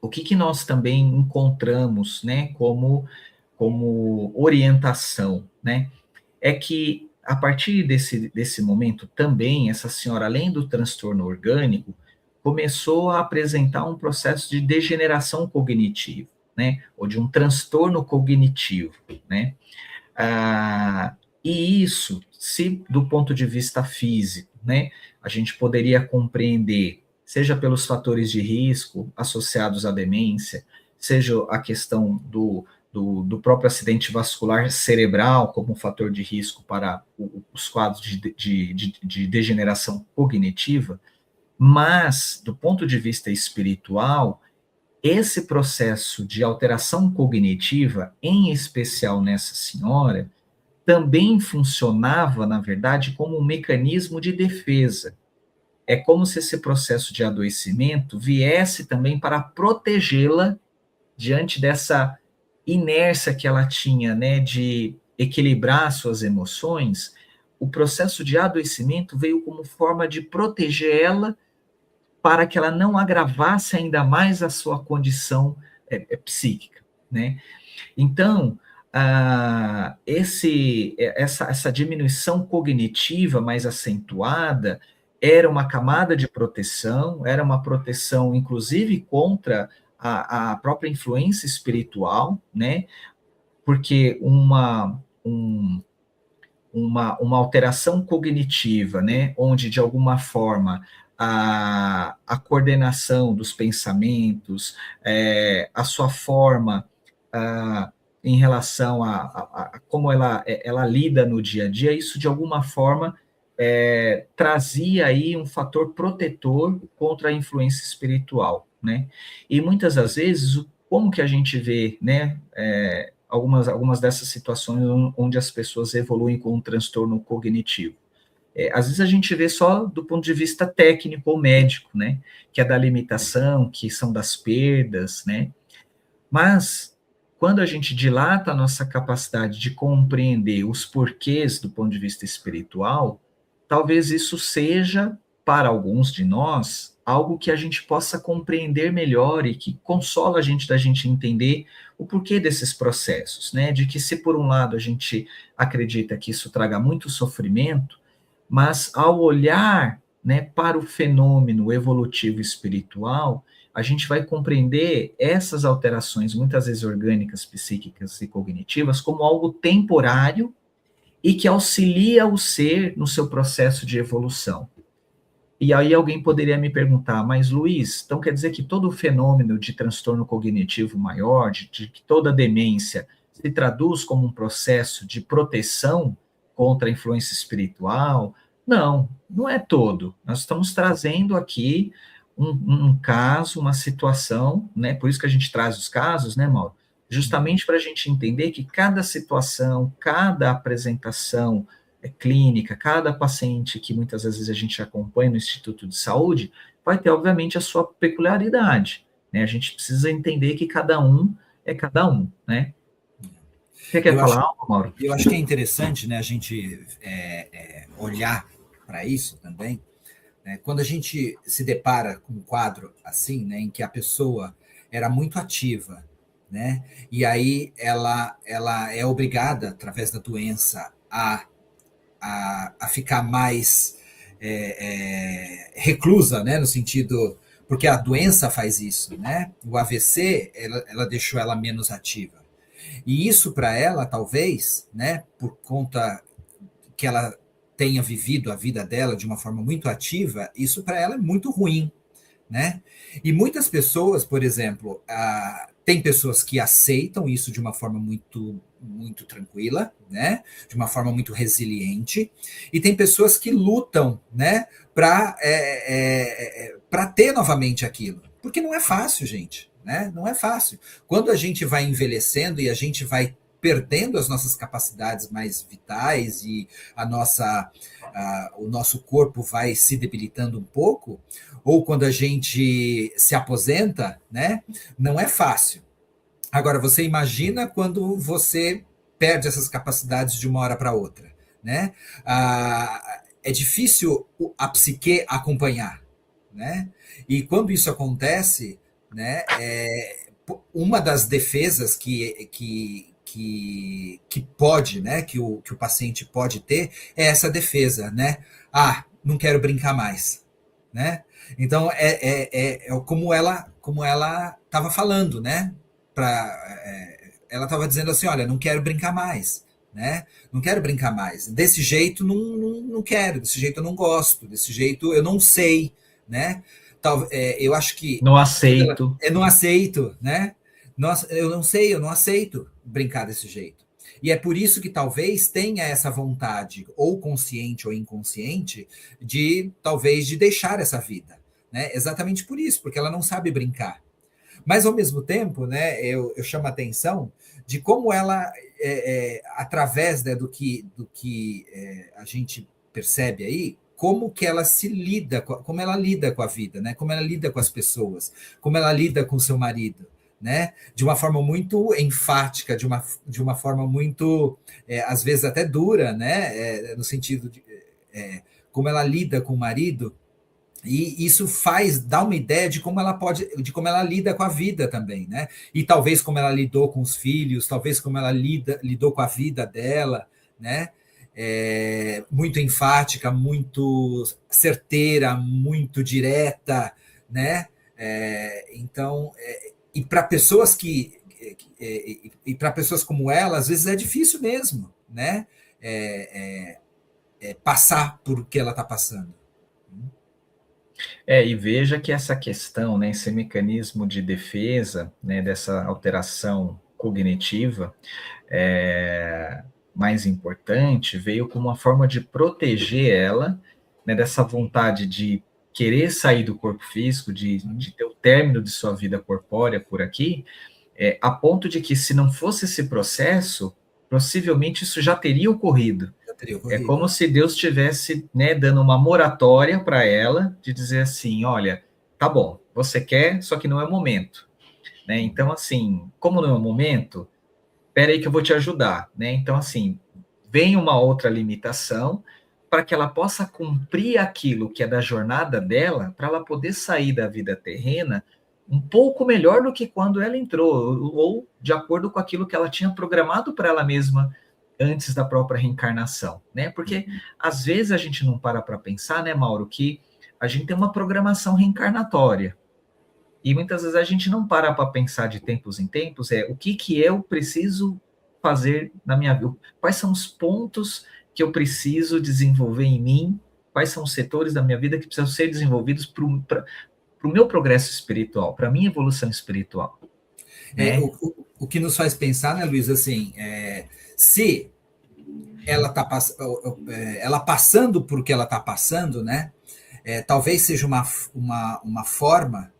o que nós também encontramos, né, como orientação, né, é que a partir desse momento também, essa senhora, além do transtorno orgânico, começou a apresentar um processo de degeneração cognitiva, né, ou de um transtorno cognitivo, né. E isso, se do ponto de vista físico, né, a gente poderia compreender, seja pelos fatores de risco associados à demência, seja a questão do próprio acidente vascular cerebral como um fator de risco para os quadros de degeneração cognitiva, mas, do ponto de vista espiritual, esse processo de alteração cognitiva, em especial nessa senhora, também funcionava, na verdade, como um mecanismo de defesa. É como se esse processo de adoecimento viesse também para protegê-la diante dessa inércia que ela tinha, né, de equilibrar suas emoções. O processo de adoecimento veio como forma de proteger ela para que ela não agravasse ainda mais a sua condição psíquica, né? Então, essa diminuição cognitiva mais acentuada era uma camada de proteção, era uma proteção, inclusive, contra a própria influência espiritual, né? Porque uma alteração cognitiva, né? Onde, de alguma forma, a coordenação dos pensamentos, a sua forma em relação a como ela lida no dia a dia, isso de alguma forma trazia aí um fator protetor contra a influência espiritual, né? E muitas das vezes, como que a gente vê, né, algumas dessas situações onde as pessoas evoluem com um transtorno cognitivo? Às vezes a gente vê só do ponto de vista técnico ou médico, né? Que é da limitação, que são das perdas, né? Mas, quando a gente dilata a nossa capacidade de compreender os porquês do ponto de vista espiritual, talvez isso seja, para alguns de nós, algo que a gente possa compreender melhor e que consola a gente da gente entender o porquê desses processos, né? De que se por um lado a gente acredita que isso traga muito sofrimento, mas ao olhar, né, para o fenômeno evolutivo espiritual, a gente vai compreender essas alterações, muitas vezes orgânicas, psíquicas e cognitivas, como algo temporário e que auxilia o ser no seu processo de evolução. E aí alguém poderia me perguntar, mas Luiz, então quer dizer que todo o fenômeno de transtorno cognitivo maior, de que toda demência se traduz como um processo de proteção contra a influência espiritual? Não, não é todo. Nós estamos trazendo aqui um caso, uma situação, né? Por isso que a gente traz os casos, né, Mauro? Justamente para a gente entender que cada situação, cada apresentação clínica, cada paciente que muitas vezes a gente acompanha no Instituto de Saúde, vai ter, obviamente, a sua peculiaridade, né? A gente precisa entender que cada um é cada um, né? Você quer falar algo, Mauro? Eu acho que é interessante, né, a gente olhar para isso também, né? Quando a gente se depara com um quadro assim, né, em que a pessoa era muito ativa, né, e aí ela é obrigada, através da doença, a ficar mais reclusa, né, no sentido, porque a doença faz isso, né? O AVC, ela deixou ela menos ativa. E isso para ela, talvez, né, por conta que ela tenha vivido a vida dela de uma forma muito ativa, isso para ela é muito ruim, né? E muitas pessoas, por exemplo, tem pessoas que aceitam isso de uma forma muito tranquila, né? De uma forma muito resiliente, e tem pessoas que lutam, né, para ter novamente aquilo, porque não é fácil, gente, né? Não é fácil. Quando a gente vai envelhecendo e a gente vai perdendo as nossas capacidades mais vitais e o nosso corpo vai se debilitando um pouco, ou quando a gente se aposenta, né? Não é fácil. Agora, você imagina quando você perde essas capacidades de uma hora para outra, né? É difícil a psique acompanhar, né? E quando isso acontece, né? Uma das defesas que pode, né, que o paciente pode ter é essa defesa, né? Ah, não quero brincar mais, né? Então como ela estava falando, né? Ela estava dizendo assim, olha, não quero brincar mais, né? Não quero brincar mais. Desse jeito não quero, desse jeito eu não gosto, desse jeito eu não sei, né? Eu acho que Não aceito. eu não aceito, né? Nossa, eu não sei, eu não aceito brincar desse jeito. E é por isso que talvez tenha essa vontade, ou consciente ou inconsciente, de talvez de deixar essa vida, né? Exatamente por isso, porque ela não sabe brincar. Mas ao mesmo tempo, né, eu chamo a atenção de como ela, através, né, do que a gente percebe aí, como que ela se lida, como ela lida com a vida, né? Como ela lida com as pessoas, como ela lida com o seu marido, né? De uma forma muito enfática, de uma forma muito, às vezes até dura, né? No sentido de como ela lida com o marido, e isso dá uma ideia de como ela de como ela lida com a vida também, né? E talvez como ela lidou com os filhos, talvez como ela lidou com a vida dela, né? Muito enfática, muito certeira, muito direta, né? Então, e para pessoas e para pessoas como ela, às vezes é difícil mesmo, né? Passar por o que ela está passando. E veja que essa questão, né, esse mecanismo de defesa, né, dessa alteração cognitiva, mais importante, veio como uma forma de proteger ela, né, dessa vontade de querer sair do corpo físico, de ter o término de sua vida corpórea por aqui, a ponto de que, se não fosse esse processo, possivelmente isso já teria ocorrido. É como se Deus estivesse, né, dando uma moratória para ela, de dizer assim, olha, tá bom, você quer, só que não é o momento. Né? Então, assim, como não é o momento, espera aí que eu vou te ajudar. Né? Então, assim, vem uma outra limitação para que ela possa cumprir aquilo que é da jornada dela, para ela poder sair da vida terrena um pouco melhor do que quando ela entrou, ou de acordo com aquilo que ela tinha programado para ela mesma antes da própria reencarnação, né? Porque às vezes a gente não para pensar, né, Mauro, que a gente tem uma programação reencarnatória. E muitas vezes a gente não para pensar de tempos em tempos, o que eu preciso fazer na minha vida, quais são os pontos que eu preciso desenvolver em mim, quais são os setores da minha vida que precisam ser desenvolvidos para o meu progresso espiritual, para a minha evolução espiritual. Né? O que nos faz pensar, né, Luiz, assim, se ela ela passando por o que ela está passando, né, talvez seja uma forma,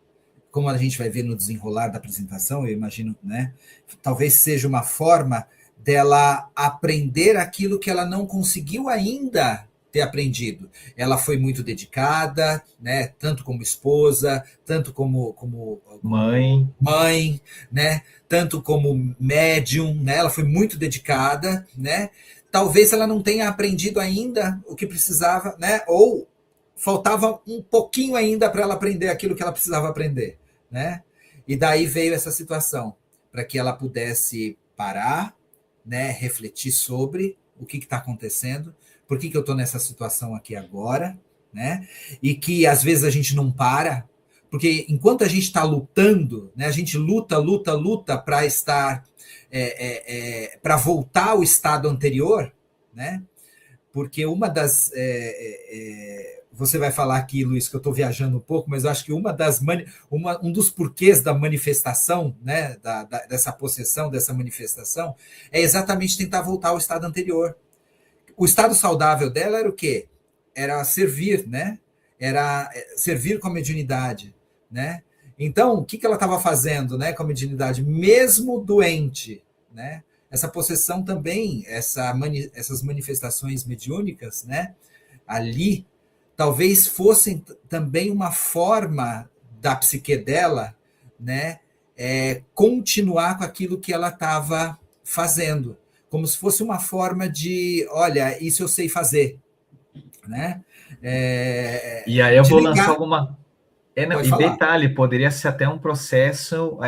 como a gente vai ver no desenrolar da apresentação, eu imagino, né, talvez seja uma forma dela aprender aquilo que ela não conseguiu ainda ter aprendido. Ela foi muito dedicada, né, tanto como esposa, tanto como mãe, né, tanto como médium, né, ela foi muito dedicada, né. Talvez ela não tenha aprendido ainda o que precisava, né, ou faltava um pouquinho ainda para ela aprender aquilo que ela precisava aprender, né? E daí veio essa situação para que ela pudesse parar, né, refletir sobre o que está acontecendo, por que eu estou nessa situação aqui agora, né? E que às vezes a gente não para, porque enquanto a gente está lutando, né, a gente luta para estar, para voltar ao estado anterior, né? Porque uma das você vai falar aqui, Luiz, que eu estou viajando um pouco, mas eu acho que um dos porquês da manifestação, né, dessa possessão, dessa manifestação, é exatamente tentar voltar ao estado anterior. O estado saudável dela era o quê? Era servir, né? Era servir com a mediunidade, né? Então, o que ela estava fazendo, né, com a mediunidade, mesmo doente, né? Essa possessão também, essas manifestações mediúnicas, né, ali, talvez fossem também uma forma da psique dela, né, continuar com aquilo que ela estava fazendo, como se fosse uma forma de, olha, isso eu sei fazer, né? E aí eu vou lançar alguma... Não, Pode e falar. detalhe, poderia ser até um processo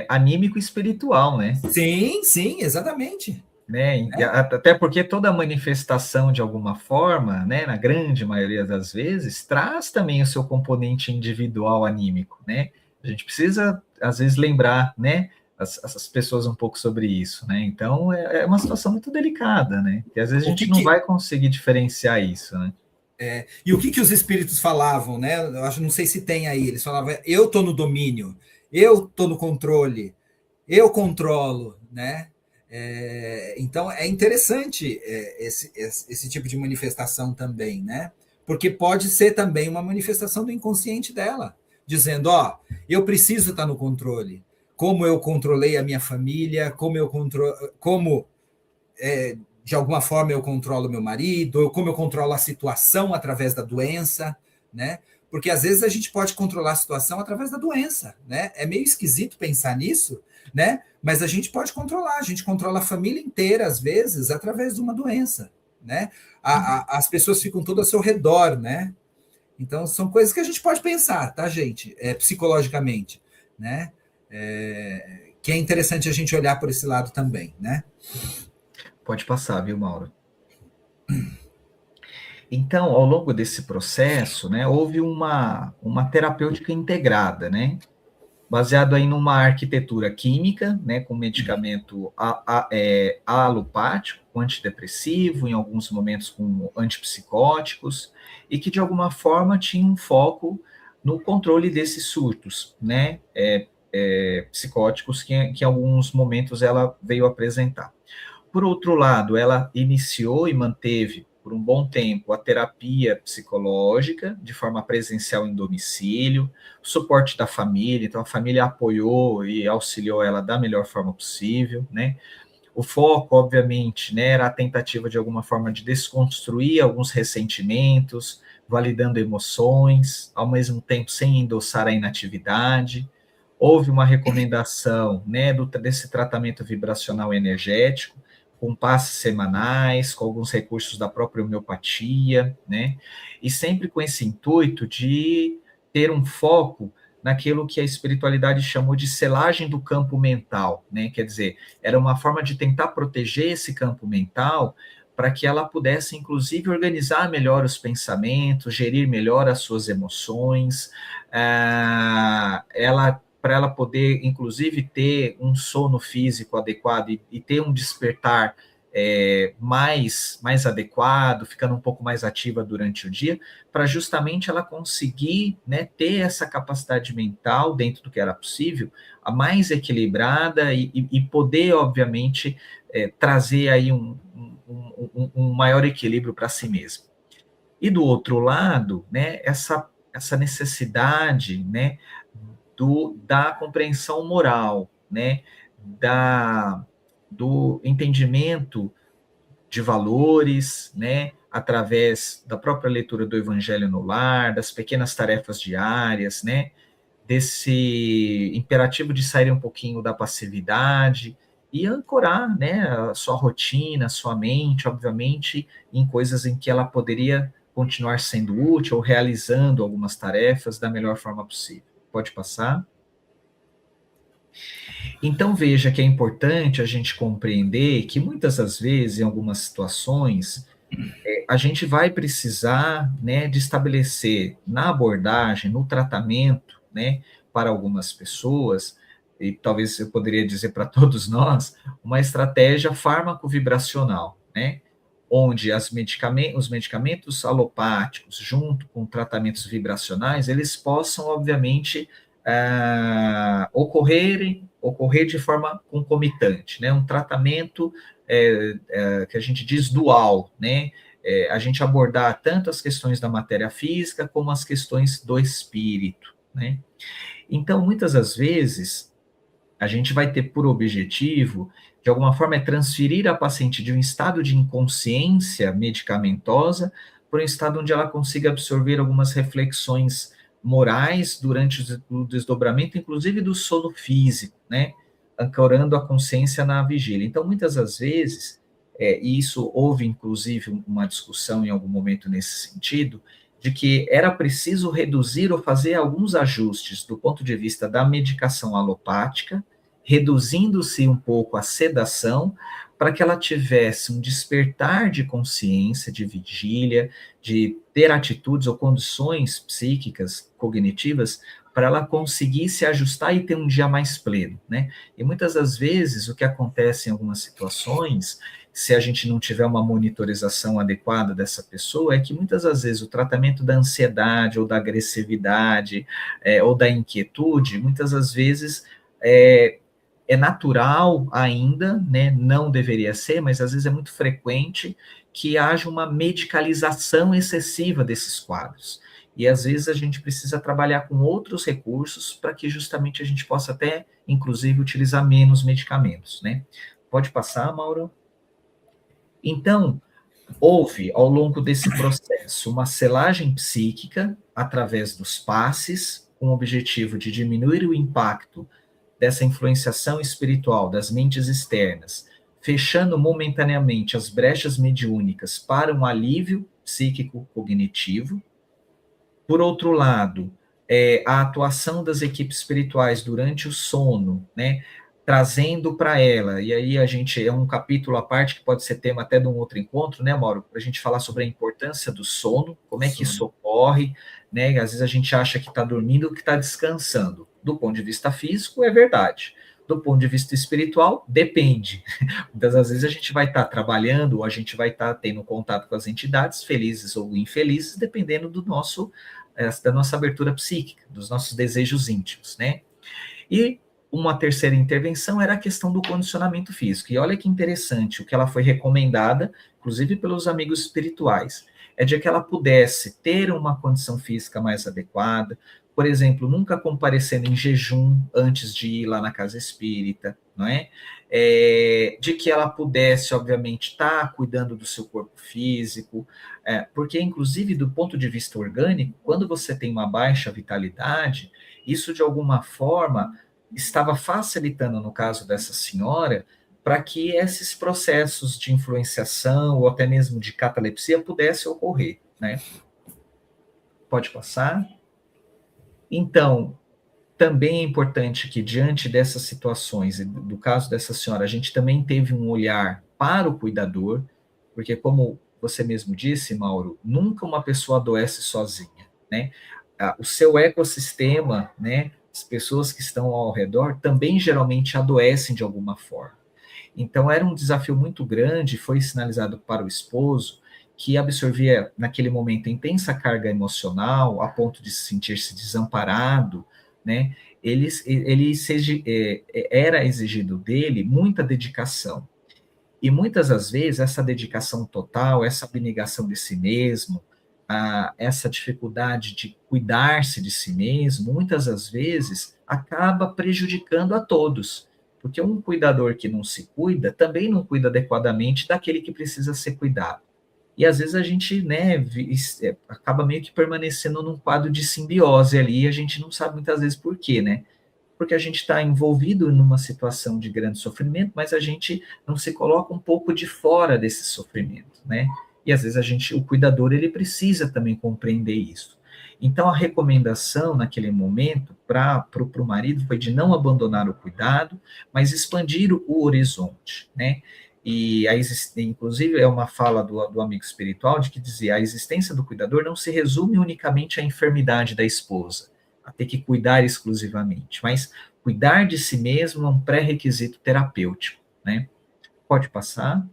anímico espiritual, né? Sim, sim, exatamente. Né? Né? Até porque toda manifestação, de alguma forma, né, na grande maioria das vezes, traz também o seu componente individual anímico, né? A gente precisa, às vezes, lembrar, né, as pessoas um pouco sobre isso, né? Então, é uma situação muito delicada, né? E às vezes a O que gente não que, vai conseguir diferenciar isso, né? e o que que os espíritos falavam, né? Eu acho, não sei se tem aí. Eles falavam: eu tô no domínio, eu tô no controle, eu controlo, né? Então é interessante esse tipo de manifestação também, né? Porque pode ser também uma manifestação do inconsciente dela, dizendo: ó, eu preciso estar no controle. Como eu controlei a minha família, como de alguma forma eu controlo meu marido, como eu controlo a situação através da doença, né? Porque às vezes a gente pode controlar a situação através da doença, né? É meio esquisito pensar nisso, né? Mas a gente pode controlar, a gente controla a família inteira, às vezes, através de uma doença, né? As pessoas ficam todas ao seu redor, né? Então, são coisas que a gente pode pensar, tá, gente? Psicologicamente, né? Que é interessante a gente olhar por esse lado também, né? Pode passar, viu, Mauro? Então, ao longo desse processo, né, houve uma terapêutica integrada, né? Baseado aí numa arquitetura química, né, com medicamento alopático, com antidepressivo, em alguns momentos com antipsicóticos, e que de alguma forma tinha um foco no controle desses surtos, né, psicóticos que em alguns momentos ela veio apresentar. Por outro lado, ela iniciou e manteve por um bom tempo a terapia psicológica de forma presencial em domicílio, o suporte da família, então a família apoiou e auxiliou ela da melhor forma possível, né? O foco, obviamente, né, era a tentativa de alguma forma de desconstruir alguns ressentimentos, validando emoções, ao mesmo tempo sem endossar a inatividade. Houve uma recomendação, né, desse tratamento vibracional energético, com passes semanais, com alguns recursos da própria homeopatia, né, e sempre com esse intuito de ter um foco naquilo que a espiritualidade chamou de selagem do campo mental, né, quer dizer, era uma forma de tentar proteger esse campo mental para que ela pudesse, inclusive, organizar melhor os pensamentos, gerir melhor as suas emoções, para ela poder, inclusive, ter um sono físico adequado e ter um despertar mais adequado, ficando um pouco mais ativa durante o dia, para justamente ela conseguir, né, ter essa capacidade mental, dentro do que era possível, a mais equilibrada e poder, obviamente, trazer aí um maior equilíbrio para si mesmo. E do outro lado, né, essa necessidade, né, da compreensão moral, né, da, do entendimento de valores, né, através da própria leitura do Evangelho no lar, das pequenas tarefas diárias, né, desse imperativo de sair um pouquinho da passividade e ancorar, né, a sua rotina, a sua mente, obviamente, em coisas em que ela poderia continuar sendo útil ou realizando algumas tarefas da melhor forma possível. Pode passar? Então veja que é importante a gente compreender que muitas das vezes, em algumas situações, a gente vai precisar, né, de estabelecer na abordagem, no tratamento, né, para algumas pessoas, e talvez eu poderia dizer para todos nós, uma estratégia fármaco-vibracional, né, onde os medicamentos alopáticos, junto com tratamentos vibracionais, eles possam, obviamente, ocorrer de forma concomitante, né, um tratamento que a gente diz dual, né, a gente abordar tanto as questões da matéria física como as questões do espírito, né? Então, muitas das vezes, a gente vai ter por objetivo, de alguma forma, transferir a paciente de um estado de inconsciência medicamentosa para um estado onde ela consiga absorver algumas reflexões morais durante o desdobramento, inclusive do sono físico, né? Ancorando a consciência na vigília. Então, muitas das vezes, e isso houve inclusive uma discussão em algum momento nesse sentido, de que era preciso reduzir ou fazer alguns ajustes do ponto de vista da medicação alopática, reduzindo-se um pouco a sedação, para que ela tivesse um despertar de consciência, de vigília, de ter atitudes ou condições psíquicas, cognitivas, para ela conseguir se ajustar e ter um dia mais pleno, né? E muitas das vezes o que acontece em algumas situações, se a gente não tiver uma monitorização adequada dessa pessoa, é que muitas das vezes o tratamento da ansiedade ou da agressividade ou da inquietude, muitas das vezes é natural ainda, né? Não deveria ser, mas às vezes é muito frequente que haja uma medicalização excessiva desses quadros. E às vezes a gente precisa trabalhar com outros recursos para que justamente a gente possa até, inclusive, utilizar menos medicamentos, né? Pode passar, Mauro? Então, houve, ao longo desse processo, uma selagem psíquica através dos passes, com o objetivo de diminuir o impacto dessa influenciação espiritual das mentes externas, fechando momentaneamente as brechas mediúnicas para um alívio psíquico-cognitivo. Por outro lado, a atuação das equipes espirituais durante o sono, né, trazendo para ela, e aí a gente, é um capítulo à parte que pode ser tema até de um outro encontro, né, Mauro, para a gente falar sobre a importância do sono, como é que isso ocorre, né, às vezes a gente acha que está dormindo, que está descansando. Do ponto de vista físico, é verdade. Do ponto de vista espiritual, depende. Muitas das vezes a gente vai estar trabalhando, ou a gente vai estar tendo contato com as entidades, felizes ou infelizes, dependendo da nossa abertura psíquica, dos nossos desejos íntimos, né? E uma terceira intervenção era a questão do condicionamento físico. E olha que interessante, o que ela foi recomendada, inclusive pelos amigos espirituais, é de que ela pudesse ter uma condição física mais adequada, por exemplo, nunca comparecendo em jejum antes de ir lá na casa espírita, não é? De que ela pudesse, obviamente, estar cuidando do seu corpo físico, porque, inclusive, do ponto de vista orgânico, quando você tem uma baixa vitalidade, isso, de alguma forma, estava facilitando, no caso dessa senhora, para que esses processos de influenciação ou até mesmo de catalepsia pudessem ocorrer, né? Pode passar. Então, também é importante que, diante dessas situações, e do caso dessa senhora, a gente também teve um olhar para o cuidador, porque, como você mesmo disse, Mauro, nunca uma pessoa adoece sozinha, né? O seu ecossistema, né, as pessoas que estão ao redor, também geralmente adoecem de alguma forma. Então, era um desafio muito grande, foi sinalizado para o esposo, que absorvia, naquele momento, intensa carga emocional, a ponto de sentir-se desamparado, né? Era exigido dele muita dedicação. E muitas das vezes, essa dedicação total, essa abnegação de si mesmo, essa dificuldade de cuidar-se de si mesmo, muitas das vezes acaba prejudicando a todos. Porque um cuidador que não se cuida também não cuida adequadamente daquele que precisa ser cuidado. E às vezes a gente, né, acaba meio que permanecendo num quadro de simbiose ali, e a gente não sabe muitas vezes por quê, né? Porque a gente está envolvido numa situação de grande sofrimento, mas a gente não se coloca um pouco de fora desse sofrimento, né? E às vezes o cuidador, ele precisa também compreender isso. Então, a recomendação naquele momento para o marido foi de não abandonar o cuidado, mas expandir o horizonte, né? E inclusive é uma fala do amigo espiritual de que dizia: a existência do cuidador não se resume unicamente à enfermidade da esposa, a ter que cuidar exclusivamente, mas cuidar de si mesmo é um pré-requisito terapêutico, né? Pode passar.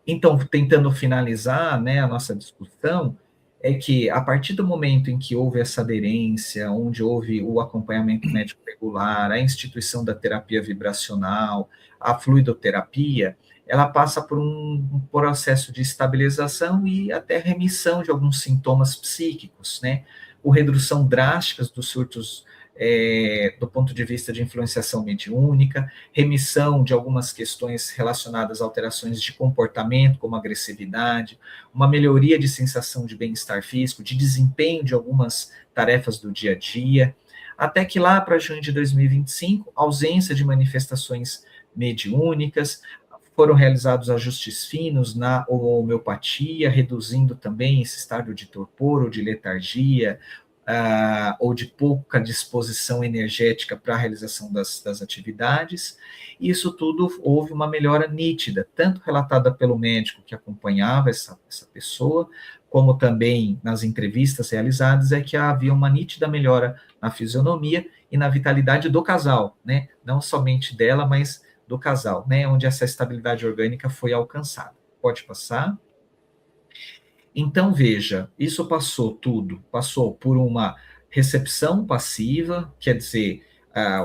Então, tentando finalizar, né, a nossa discussão, é que a partir do momento em que houve essa aderência, onde houve o acompanhamento médico regular, a instituição da terapia vibracional, a fluidoterapia, ela passa por um processo de estabilização e até remissão de alguns sintomas psíquicos, né? Por redução drástica dos surtos do ponto de vista de influenciação mediúnica, remissão de algumas questões relacionadas a alterações de comportamento, como agressividade, uma melhoria de sensação de bem-estar físico, de desempenho de algumas tarefas do dia a dia, até que lá para junho de 2025, ausência de manifestações mediúnicas, Foram realizados ajustes finos na homeopatia, reduzindo também esse estado de torpor ou de letargia, ou de pouca disposição energética para a realização das atividades. Isso tudo houve uma melhora nítida, tanto relatada pelo médico que acompanhava essa pessoa, como também nas entrevistas realizadas, é que havia uma nítida melhora na fisionomia e na vitalidade do casal, né? Não somente dela, mas do casal, né? Onde essa estabilidade orgânica foi alcançada. Pode passar. Então, veja, isso passou por uma recepção passiva, quer dizer,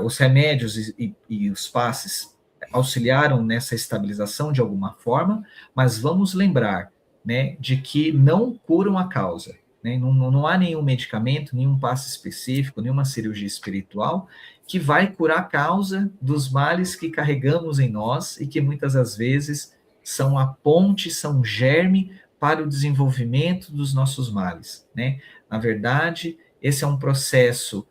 os remédios e os passes auxiliaram nessa estabilização de alguma forma, mas vamos lembrar, né, de que não curam a causa, né? Não há nenhum medicamento, nenhum passe específico, nenhuma cirurgia espiritual que vai curar a causa dos males que carregamos em nós e que muitas das vezes são a ponte, são o germe para o desenvolvimento dos nossos males, né? Na verdade, esse é um processo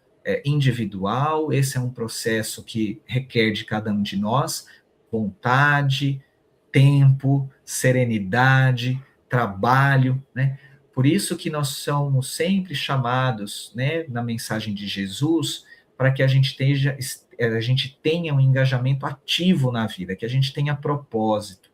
individual, esse é um processo que requer de cada um de nós vontade, tempo, serenidade, trabalho, né? Por isso que nós somos sempre chamados, né, na mensagem de Jesus, para que a gente tenha um engajamento ativo na vida, que a gente tenha propósito,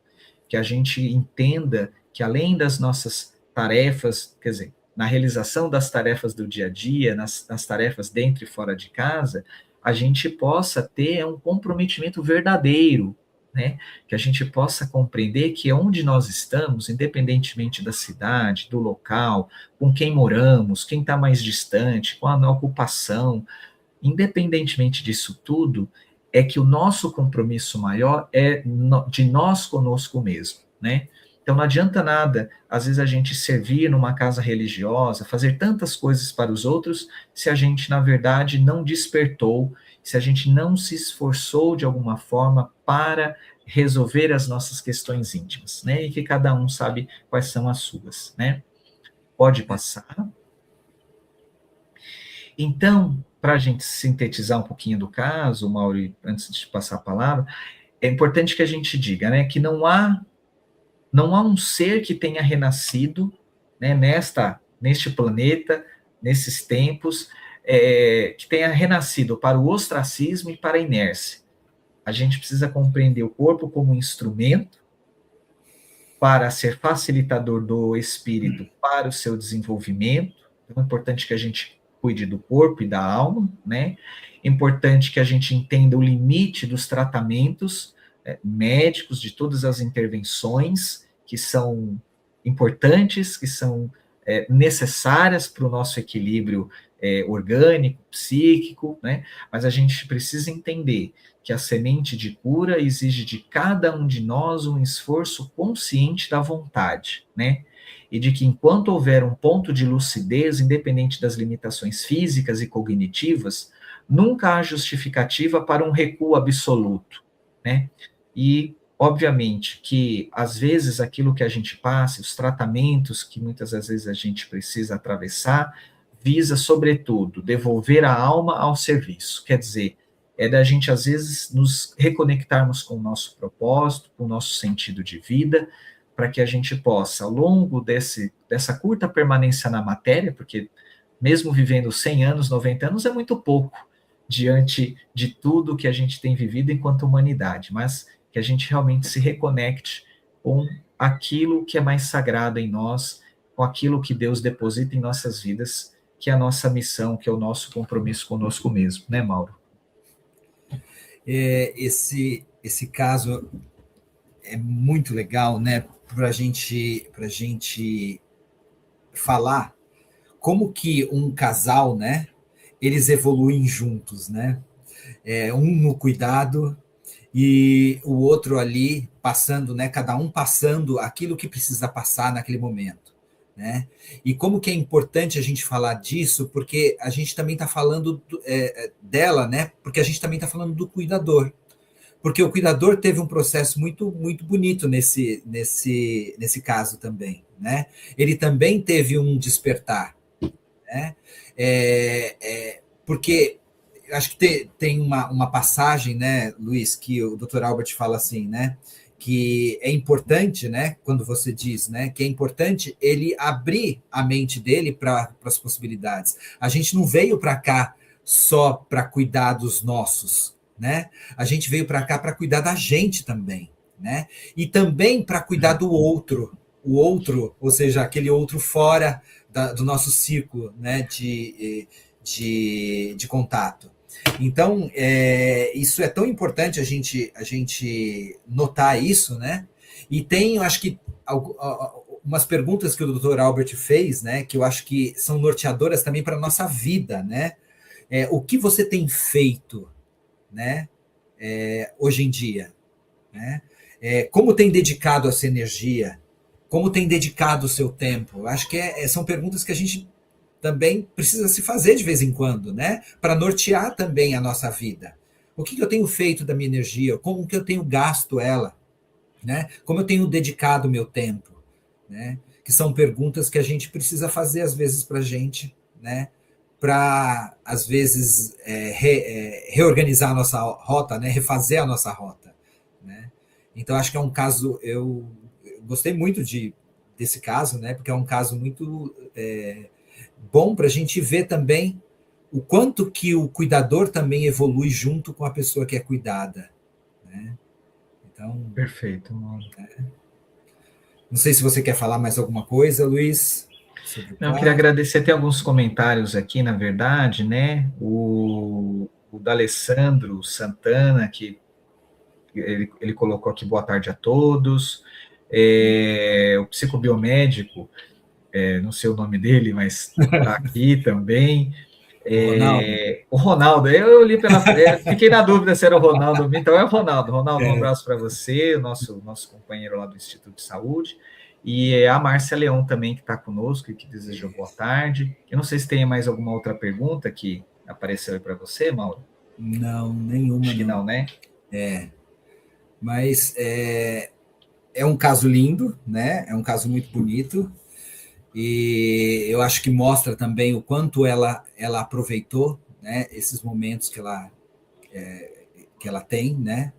que a gente entenda que além das nossas tarefas, quer dizer, na realização das tarefas do dia a dia, nas tarefas dentro e fora de casa, a gente possa ter um comprometimento verdadeiro, né? Que a gente possa compreender que onde nós estamos, independentemente da cidade, do local, com quem moramos, quem está mais distante, com a ocupação, independentemente disso tudo, é que o nosso compromisso maior é de nós conosco mesmo, né? Então não adianta nada, às vezes, a gente servir numa casa religiosa, fazer tantas coisas para os outros, se a gente, na verdade, não despertou, se a gente não se esforçou de alguma forma para resolver as nossas questões íntimas, né? E que cada um sabe quais são as suas, né? Pode passar. Então, para a gente sintetizar um pouquinho do caso, Mauri, antes de passar a palavra, é importante que a gente diga, né, que não há um ser que tenha renascido, né, neste planeta, nesses tempos, que tenha renascido para o ostracismo e para a inércia. A gente precisa compreender o corpo como instrumento para ser facilitador do espírito para o seu desenvolvimento. Então, é importante que a gente cuide do corpo e da alma, né? É importante que a gente entenda o limite dos tratamentos médicos, de todas as intervenções que são importantes, que são necessárias para o nosso equilíbrio orgânico, psíquico, né? Mas a gente precisa entender que a semente de cura exige de cada um de nós um esforço consciente da vontade, né? E de que enquanto houver um ponto de lucidez, independente das limitações físicas e cognitivas, nunca há justificativa para um recuo absoluto, né? E, obviamente, que às vezes aquilo que a gente passa, os tratamentos que muitas das vezes a gente precisa atravessar, visa, sobretudo, devolver a alma ao serviço. Quer dizer, é da gente, às vezes, nos reconectarmos com o nosso propósito, com o nosso sentido de vida, para que a gente possa, ao longo dessa curta permanência na matéria, porque mesmo vivendo 100 anos, 90 anos, é muito pouco diante de tudo que a gente tem vivido enquanto humanidade, mas que a gente realmente se reconecte com aquilo que é mais sagrado em nós, com aquilo que Deus deposita em nossas vidas, que é a nossa missão, que é o nosso compromisso conosco mesmo, né, Mauro? Esse caso é muito legal, né, para a gente falar como que um casal, né, eles evoluem juntos, né? Um no cuidado e o outro ali passando, né? Cada um passando aquilo que precisa passar naquele momento, né? E como que é importante a gente falar disso, porque a gente também está falando dela, né? Porque a gente também está falando do cuidador, porque o cuidador teve um processo muito muito bonito nesse caso também, né? Ele também teve um despertar, né? Porque acho que tem uma passagem, né, Luiz, que o Dr. Albert fala assim, né, que é importante, né, quando você diz, né, que é importante ele abrir a mente dele para as possibilidades. A gente não veio para cá só para cuidar dos nossos, né? A gente veio para cá para cuidar da gente também, né? E também para cuidar do outro, o outro, ou seja, aquele outro fora do nosso círculo, né, de contato. Então, isso é tão importante a gente notar isso, né? E tem, eu acho que, umas perguntas que o Dr. Albert fez, né, que eu acho que são norteadoras também para a nossa vida, né? O que você tem feito, né, hoje em dia, né? Como tem dedicado a sua energia? Como tem dedicado o seu tempo? Eu acho que são perguntas que a gente também precisa se fazer de vez em quando, né? Para nortear também a nossa vida. O que eu tenho feito da minha energia? Como que eu tenho gasto ela? Né? Como eu tenho dedicado o meu tempo? Né? Que são perguntas que a gente precisa fazer às vezes para a gente, né? Para, às vezes, reorganizar a nossa rota, né? Refazer a nossa rota. Né? Então, acho que é um caso, eu gostei muito desse caso, né? Porque é um caso muito bom para a gente ver também o quanto que o cuidador também evolui junto com a pessoa que é cuidada. Né? Então, Perfeito. não sei se você quer falar mais alguma coisa, Luiz, sobre o Não, eu queria caso. agradecer, tem alguns comentários aqui, na verdade, né? O D'Alessandro Santana, que ele colocou aqui boa tarde a todos. O psicobiomédico, não sei o nome dele, mas está aqui também. Ronaldo. O Ronaldo, eu li fiquei na dúvida se era o Ronaldo, então é o Ronaldo. Ronaldo, um abraço para você, nosso companheiro lá do Instituto de Saúde, e a Márcia Leão também, que está conosco e que desejou boa tarde. Eu não sei se tem mais alguma outra pergunta que apareceu aí para você, Mauro. Não, nenhuma. Acho que não, né? Mas é um caso lindo, né? É um caso muito bonito. E eu acho que mostra também o quanto ela aproveitou, né, esses momentos que ela tem, né,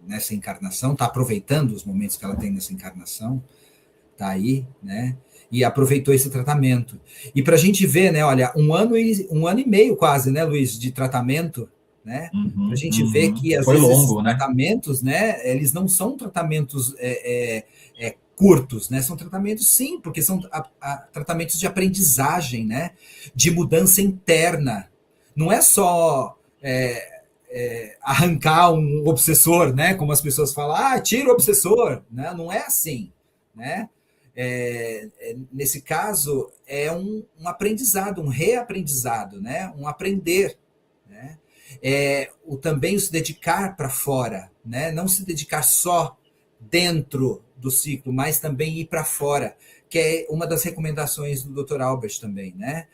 nessa encarnação, está aproveitando os momentos que ela tem nessa encarnação, está aí, né, e aproveitou esse tratamento. E para a gente ver, né, olha, um ano e meio quase, né, Luiz, de tratamento, né, para a gente ver que às Foi vezes longo, esses né? tratamentos, né, eles não são tratamentos curtos, né? São tratamentos, sim, porque são tratamentos de aprendizagem, né? De mudança interna. Não é só arrancar um obsessor, né? Como as pessoas falam, tira o obsessor, né? Não é assim, né? Nesse caso é um aprendizado, um reaprendizado, né? Um aprender, né? Também o se dedicar para fora, né? Não se dedicar só dentro do ciclo, mas também ir para fora, que é uma das recomendações do Dr. Albert também, né?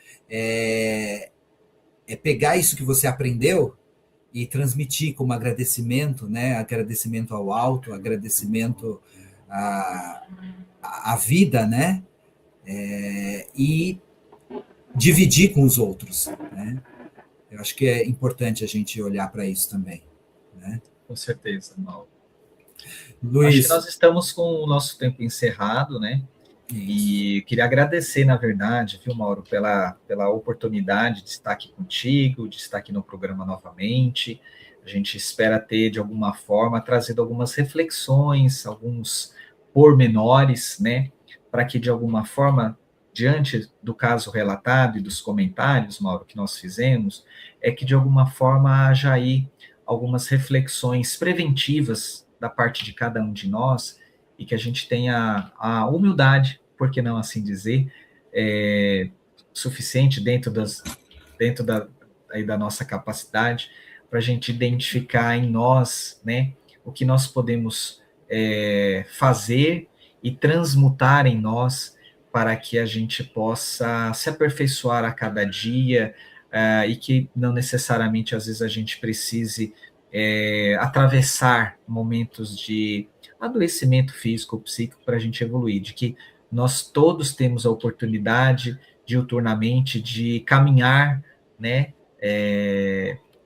Pegar isso que você aprendeu e transmitir como agradecimento, né? Agradecimento ao alto, agradecimento à vida, né? E dividir com os outros, né? Eu acho que é importante a gente olhar para isso também, né? Com certeza, Mauro. Luiz. Acho que nós estamos com o nosso tempo encerrado, né? Isso. E queria agradecer, na verdade, viu, Mauro, pela oportunidade de estar aqui contigo, de estar aqui no programa novamente. A gente espera ter, de alguma forma, trazido algumas reflexões, alguns pormenores, né? Para que, de alguma forma, diante do caso relatado e dos comentários, Mauro, que nós fizemos, que, de alguma forma, haja aí algumas reflexões preventivas da parte de cada um de nós, e que a gente tenha a humildade, por que não assim dizer, suficiente dentro da nossa capacidade, para a gente identificar em nós, né, o que nós podemos fazer e transmutar em nós, para que a gente possa se aperfeiçoar a cada dia, e que não necessariamente, às vezes, a gente precise atravessar momentos de adoecimento físico ou psíquico para a gente evoluir, de que nós todos temos a oportunidade diuturnamente de caminhar, né,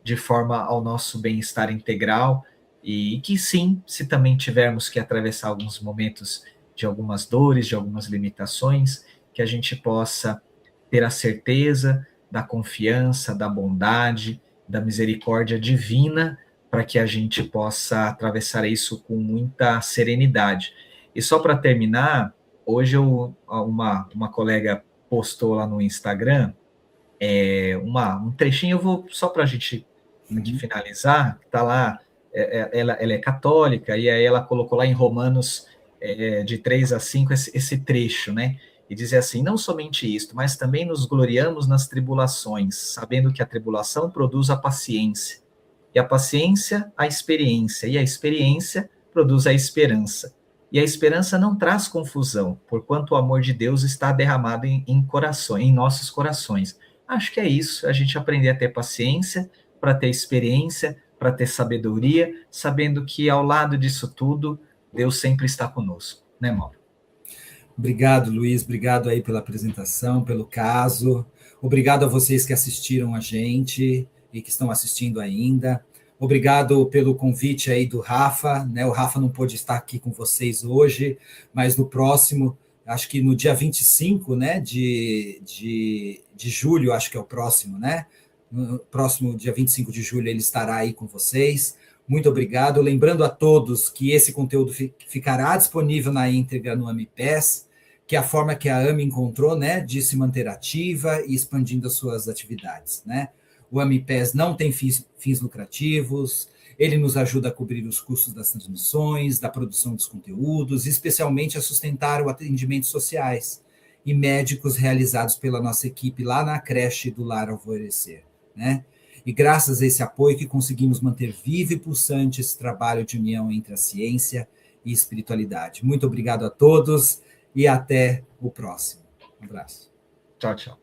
de forma ao nosso bem-estar integral, e que sim, se também tivermos que atravessar alguns momentos de algumas dores, de algumas limitações, que a gente possa ter a certeza da confiança, da bondade, da misericórdia divina, para que a gente possa atravessar isso com muita serenidade. E só para terminar, hoje uma colega postou lá no Instagram um trechinho, eu vou só para a gente aqui finalizar, está lá, ela é católica, e aí ela colocou lá em Romanos de 3 a 5 esse trecho, né? E dizer assim, não somente isto, mas também nos gloriamos nas tribulações, sabendo que a tribulação produz a paciência, e a paciência, a experiência, e a experiência produz a esperança. E a esperança não traz confusão, porquanto o amor de Deus está derramado em nossos corações. Acho que é isso, a gente aprender a ter paciência, para ter experiência, para ter sabedoria, sabendo que ao lado disso tudo, Deus sempre está conosco, né, Mauro? Obrigado, Luiz, obrigado aí pela apresentação, pelo caso. Obrigado a vocês que assistiram a gente e que estão assistindo ainda. Obrigado pelo convite aí do Rafa, né? O Rafa não pôde estar aqui com vocês hoje, mas no próximo, acho que no dia 25, né, de julho, acho que é o próximo, né? No próximo dia 25 de julho ele estará aí com vocês. Muito obrigado. Lembrando a todos que esse conteúdo ficará disponível na íntegra no AmiPes, que é a forma que a AMI encontrou, né, de se manter ativa e expandindo as suas atividades, né? O AmiPes não tem fins lucrativos, ele nos ajuda a cobrir os custos das transmissões, da produção dos conteúdos, especialmente a sustentar os atendimentos sociais e médicos realizados pela nossa equipe lá na creche do Lar Alvorecer, né? E graças a esse apoio que conseguimos manter vivo e pulsante esse trabalho de união entre a ciência e espiritualidade. Muito obrigado a todos e até o próximo. Um abraço. Tchau, tchau.